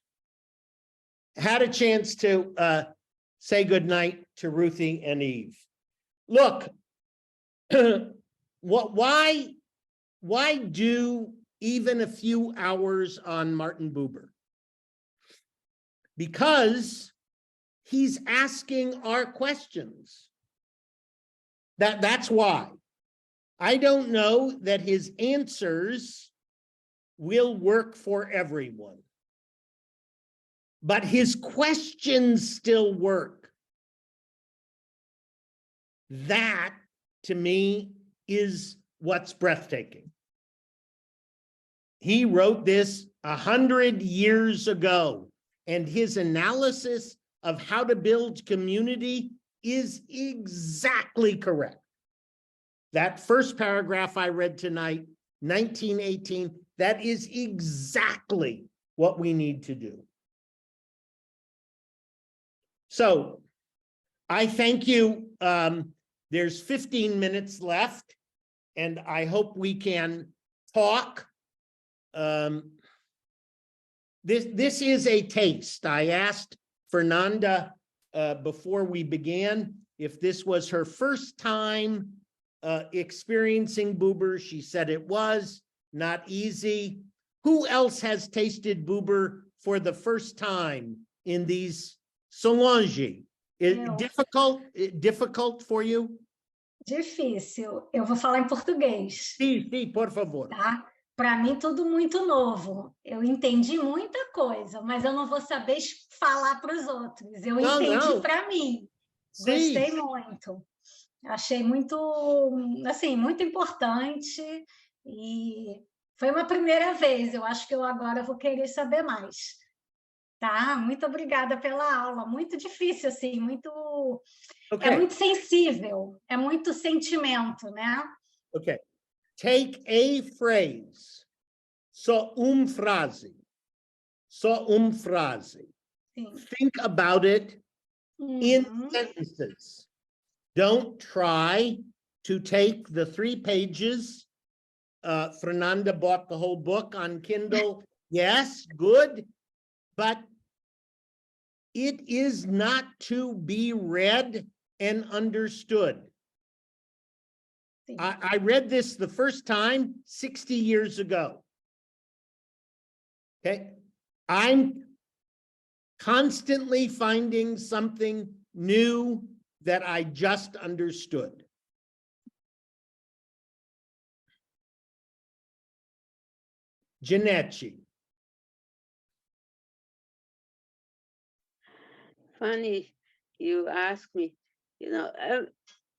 Had a chance to say good night to Ruthie and Eve. Look, why do even a few hours on Martin Buber? Because he's asking our questions. That's why. I don't know that his answers will work for everyone, but his questions still work. That, to me, is what's breathtaking. He wrote this 100 years ago, and his analysis of how to build community is exactly correct. That first paragraph I read tonight, 1918, that is exactly what we need to do. So I thank you. There's 15 minutes left, and I hope we can talk. This is a taste. I asked Fernanda before we began if this was her first time experiencing Buber. She said it was not easy. Who else has tasted Buber for the first time in these Solange? Difficult for you? Difícil. Eu vou falar em português. Sim, por favor. Tá? para mim, tudo muito novo. Eu entendi muita coisa, mas eu não vou saber falar para os outros. Eu entendi para mim. Sim. Gostei muito. Achei muito, assim, muito importante e foi uma primeira vez. Eu acho que eu agora vou querer saber mais. Tá? Muito obrigada pela aula. Muito difícil, assim, muito... Okay. É muito sensível, é muito sentimento, né? Okay. Take a phrase. Só frase. Só frase. Sim. Think about it in sentences. Don't try to take the 3 pages. Fernanda bought the whole book on Kindle. Yes, good. But it is not to be read and understood. I read this the first time 60 years ago. Okay. I'm constantly finding something new that I just understood. Janetti. Funny you ask me,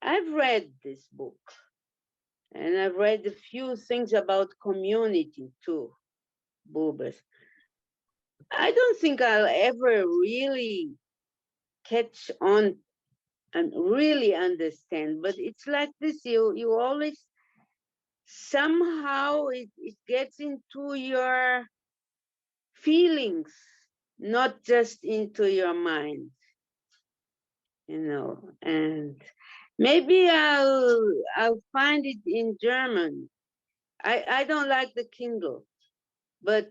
I've read this book and I've read a few things about community too, Buber. I don't think I'll ever really catch on and really understand, but it's like this, you always, somehow it gets into your feelings, not just into your mind, and maybe I'll find it in German. I don't like the Kindle, but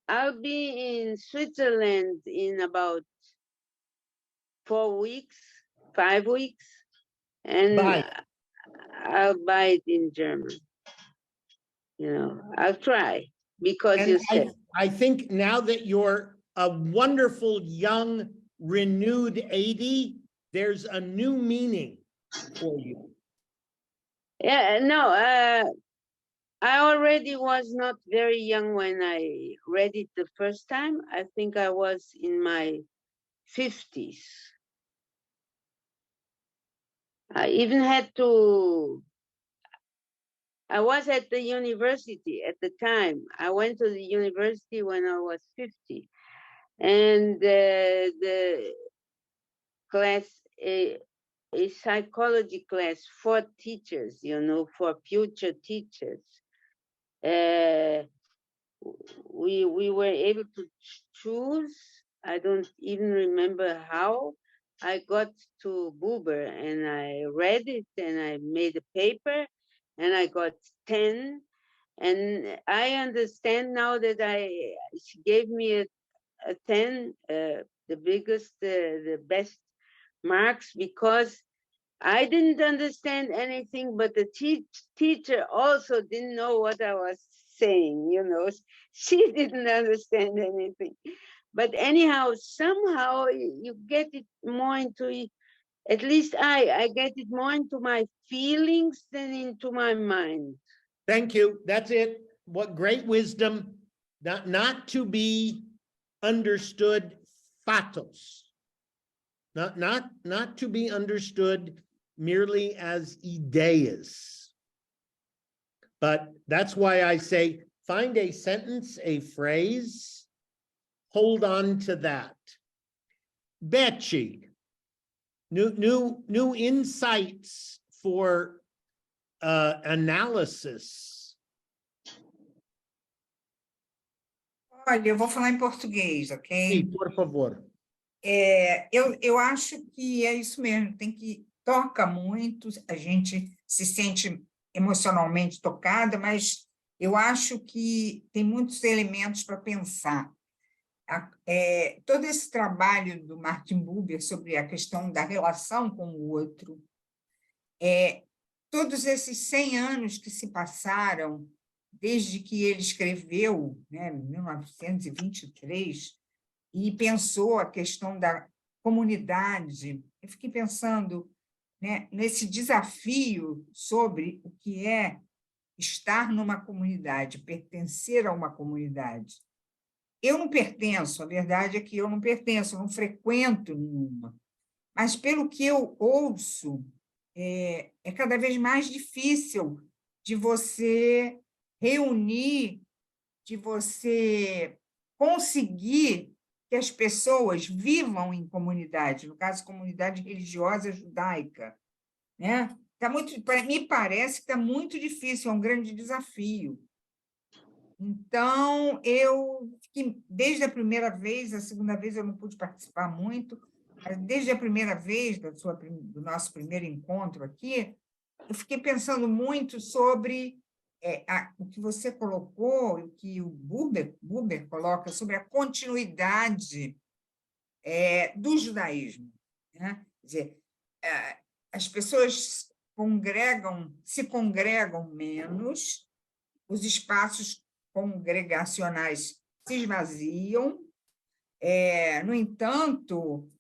I'll be in Switzerland in about 4 weeks, 5 weeks, and I'll buy it in German. I'll try, because and you said. I think now that you're a wonderful, young, renewed 80, there's a new meaning for you. Yeah, no, I already was not very young when I read it the first time. I think I was in my 50s. I even had to, I was at the university at the time. I went to the university when I was 50. And the class, a psychology class for teachers, for future teachers. We were able to choose. I don't even remember how. I got to Buber and I read it and I made a paper and I got 10. And I understand now that she gave me a 10, the biggest, the best marks, because I didn't understand anything, but the teacher also didn't know what I was saying, She didn't understand anything. But anyhow, somehow you get it more into, at least I get it more into my feelings than into my mind. Thank you. That's it. What great wisdom, not to be understood fatos, not to be understood merely as ideias. But that's why I say, find a sentence, a phrase, hold on to that. Betsy, new insights for analysis. Olha, eu vou falar em português, ok? Sim, por favor. Eu acho que é isso mesmo, toca muito, a gente se sente emocionalmente tocada, mas eu acho que tem muitos elementos para pensar. Todo esse trabalho do Martin Buber sobre a questão da relação com o outro, todos esses 100 anos que se passaram, desde que ele escreveu, em 1923, e pensou a questão da comunidade, eu fiquei pensando nesse desafio sobre o que é estar numa comunidade, pertencer a uma comunidade. Eu não pertenço, a verdade é que eu não pertenço, eu não frequento nenhuma. Mas, pelo que eu ouço, é cada vez mais difícil de você reunir, de você conseguir que as pessoas vivam em comunidade, no caso, comunidade religiosa judaica, né? Me parece que está muito difícil, é um grande desafio. Então, desde a primeira vez, a segunda vez eu não pude participar muito, mas desde a primeira vez do nosso primeiro encontro aqui, eu fiquei pensando muito sobre o que você colocou, o que o Buber coloca sobre a continuidade do judaísmo, né? Quer dizer, as pessoas se congregam menos, os espaços congregacionais se esvaziam. No entanto,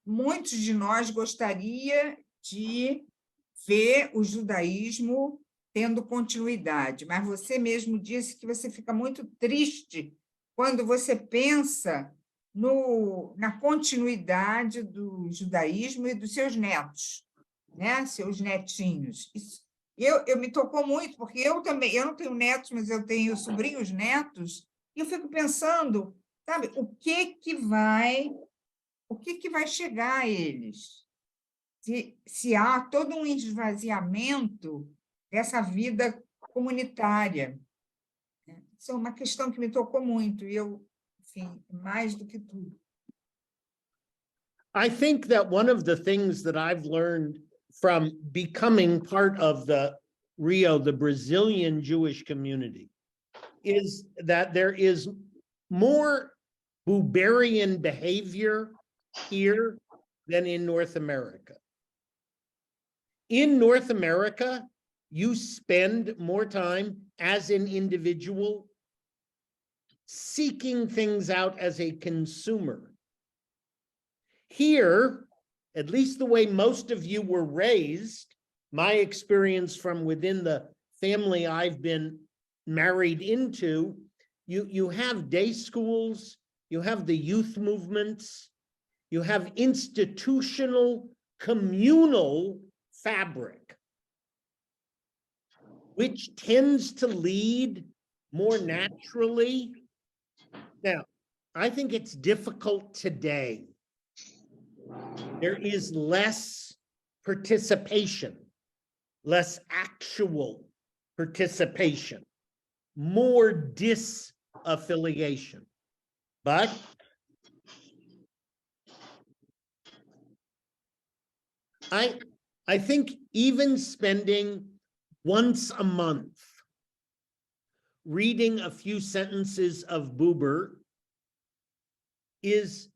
muitos de nós gostaria de ver o judaísmo tendo continuidade, mas você mesmo disse que você fica muito triste quando você pensa na continuidade do judaísmo e dos seus netos, né? Seus netinhos. Isso, eu me tocou muito, porque eu não tenho netos, mas eu tenho sobrinhos netos, e eu fico pensando, sabe, o que vai chegar a eles? Se há todo um esvaziamento dessa vida comunitária. Isso é uma questão que me tocou muito, e enfim, mais do que tudo. I think that one of the things that I've learned from becoming part of the Rio, the Brazilian Jewish community, is that there is more Buberian behavior here than in North America. In North America, you spend more time as an individual seeking things out as a consumer. Here, at least the way most of you were raised, my experience from within the family I've been married into, you have day schools, you have the youth movements, you have institutional, communal fabric, which tends to lead more naturally. Now, I think it's difficult today. There is less participation, less actual participation, more disaffiliation. But I think even spending once a month reading a few sentences of Buber is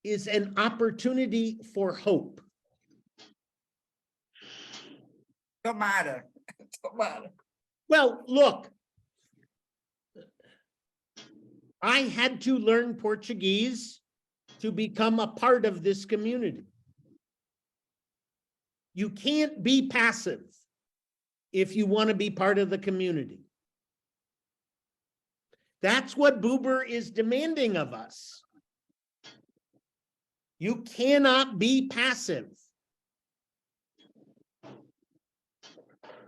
an opportunity for hope. Tomara. Well, look, I had to learn Portuguese to become a part of this community. You can't be passive if you want to be part of the community. That's what Buber is demanding of us. You cannot be passive.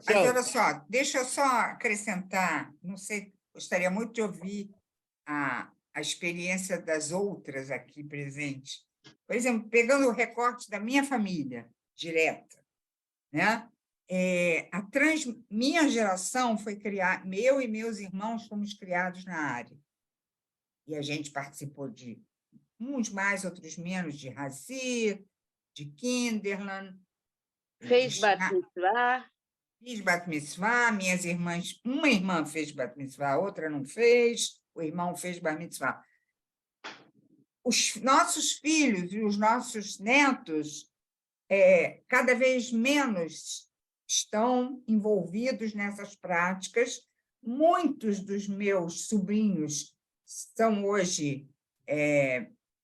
Mas olha só, deixa eu só acrescentar, não sei, gostaria muito de ouvir a experiência das outras aqui presentes. Por exemplo, pegando o recorte da minha família direta, né? Minha geração foi criada, eu e meus irmãos fomos criados na ARI. E a gente participou de uns mais, outros menos, de Hasid, de Kinderland. Fez Bat Mitzvah. Fiz Bat Mitzvah, minhas irmãs, uma irmã fez Bat Mitzvah, a outra não fez, o irmão fez Bat Mitzvah. Os nossos filhos e os nossos netos cada vez menos estão envolvidos nessas práticas. Muitos dos meus sobrinhos são hoje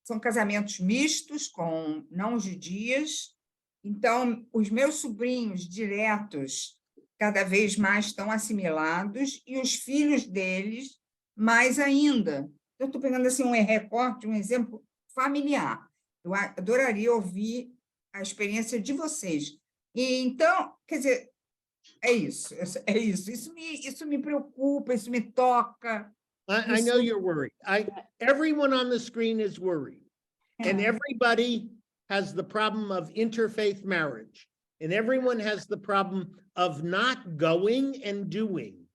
são casamentos mistos com não judias. Então, os meus sobrinhos diretos cada vez mais estão assimilados, e os filhos deles mais ainda. Eu estou pegando assim um recorte, um exemplo familiar. Eu adoraria ouvir a experiência de vocês. E, então, quer dizer, é isso. Isso me preocupa, isso me toca. I know you're worried. Everyone on the screen is worried. And everybody has the problem of interfaith marriage. And everyone has the problem of not going and doing.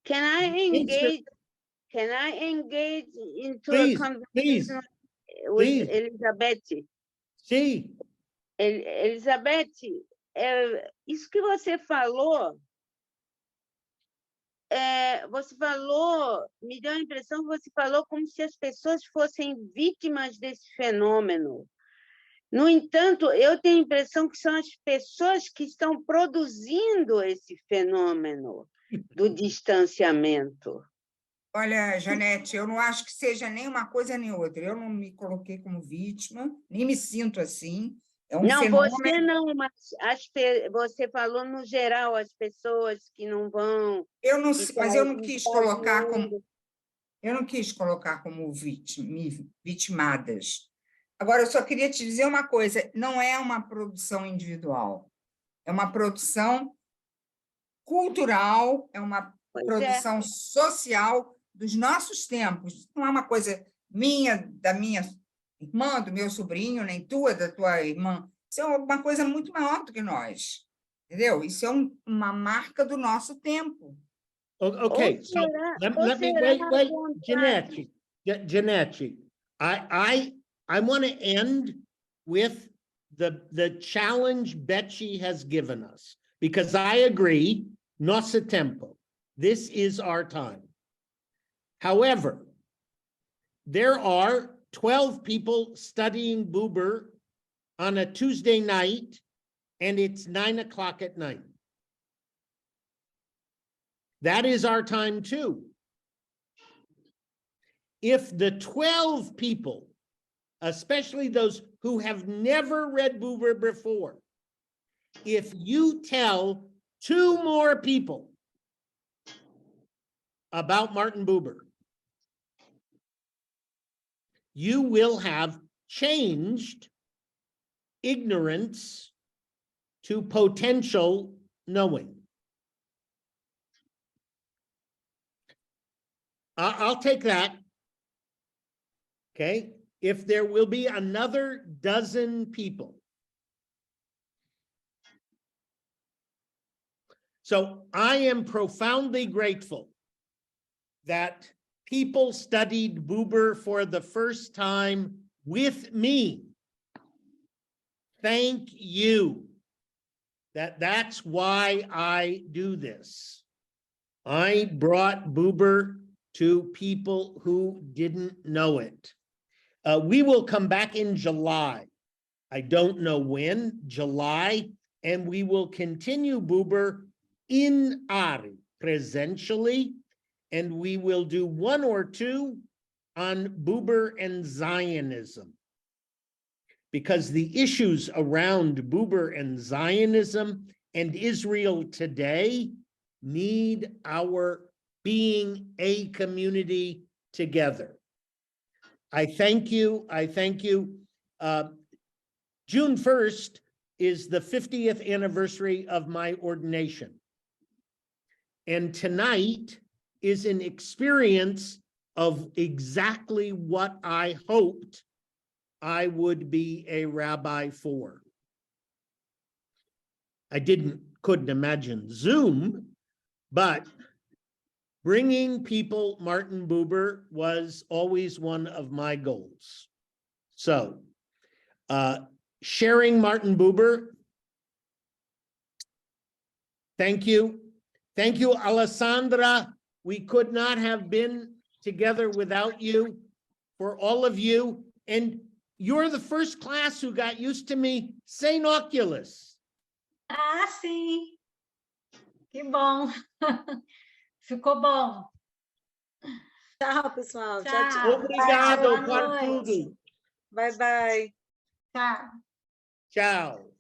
Can I engage into Please, a conversation with please. Elizabeth? See, Elizabeth, isso que você falou, me deu a impressão que você falou como se as pessoas fossem vítimas desse fenômeno. No entanto, eu tenho a impressão que são as pessoas que estão produzindo esse fenômeno do distanciamento. Olha, Janete, eu não acho que seja nem uma coisa nem outra. Eu não me coloquei como vítima, nem me sinto assim. É um Não, fenômeno... você não, mas você falou no geral, as pessoas que não vão... Mas eu não quis colocar como... Eu não quis colocar como vitimadas. Agora, eu só queria te dizer uma coisa, não é uma produção individual, é uma produção cultural, é uma produção social dos nossos tempos. Não é uma coisa minha, da minha irmã, do meu sobrinho, nem tua, da tua irmã. Isso é uma coisa muito maior do que nós, entendeu? Isso é uma marca do nosso tempo. okay, so let me wait, Janete. I want to end with the challenge Betsy has given us, because I agree, nosso tempo. This is our time. However, there are 12 people studying Buber on a Tuesday night, and it's 9 o'clock at night. That is our time too. If the 12 people, especially those who have never read Buber before, if you tell 2 more people about Martin Buber, you will have changed ignorance to potential knowing. I'll take that. Okay, if there will be another 12 people. So I am profoundly grateful that people studied Buber for the first time with me. Thank you. That's why I do this. I brought Buber to people who didn't know it. We will come back in July. I don't know when, July, and we will continue Buber in ARI, presentially, and we will do 1 or 2 on Buber and Zionism, because the issues around Buber and Zionism and Israel today need our being a community together. I thank you. June 1st is the 50th anniversary of my ordination. And tonight is an experience of exactly what I hoped I would be a rabbi for. I couldn't imagine Zoom, but bringing people Martin Buber was always one of my goals. So, sharing Martin Buber, thank you. Thank you, Alessandra. We could not have been together without you, for all of you. And you're the first class who got used to me saying Oculus. Ah, sim. Que bom. Ficou bom. Tchau, pessoal. Tchau. Tchau. Obrigado Boa por noite. tudo. Bye, bye. Tchau. Tchau.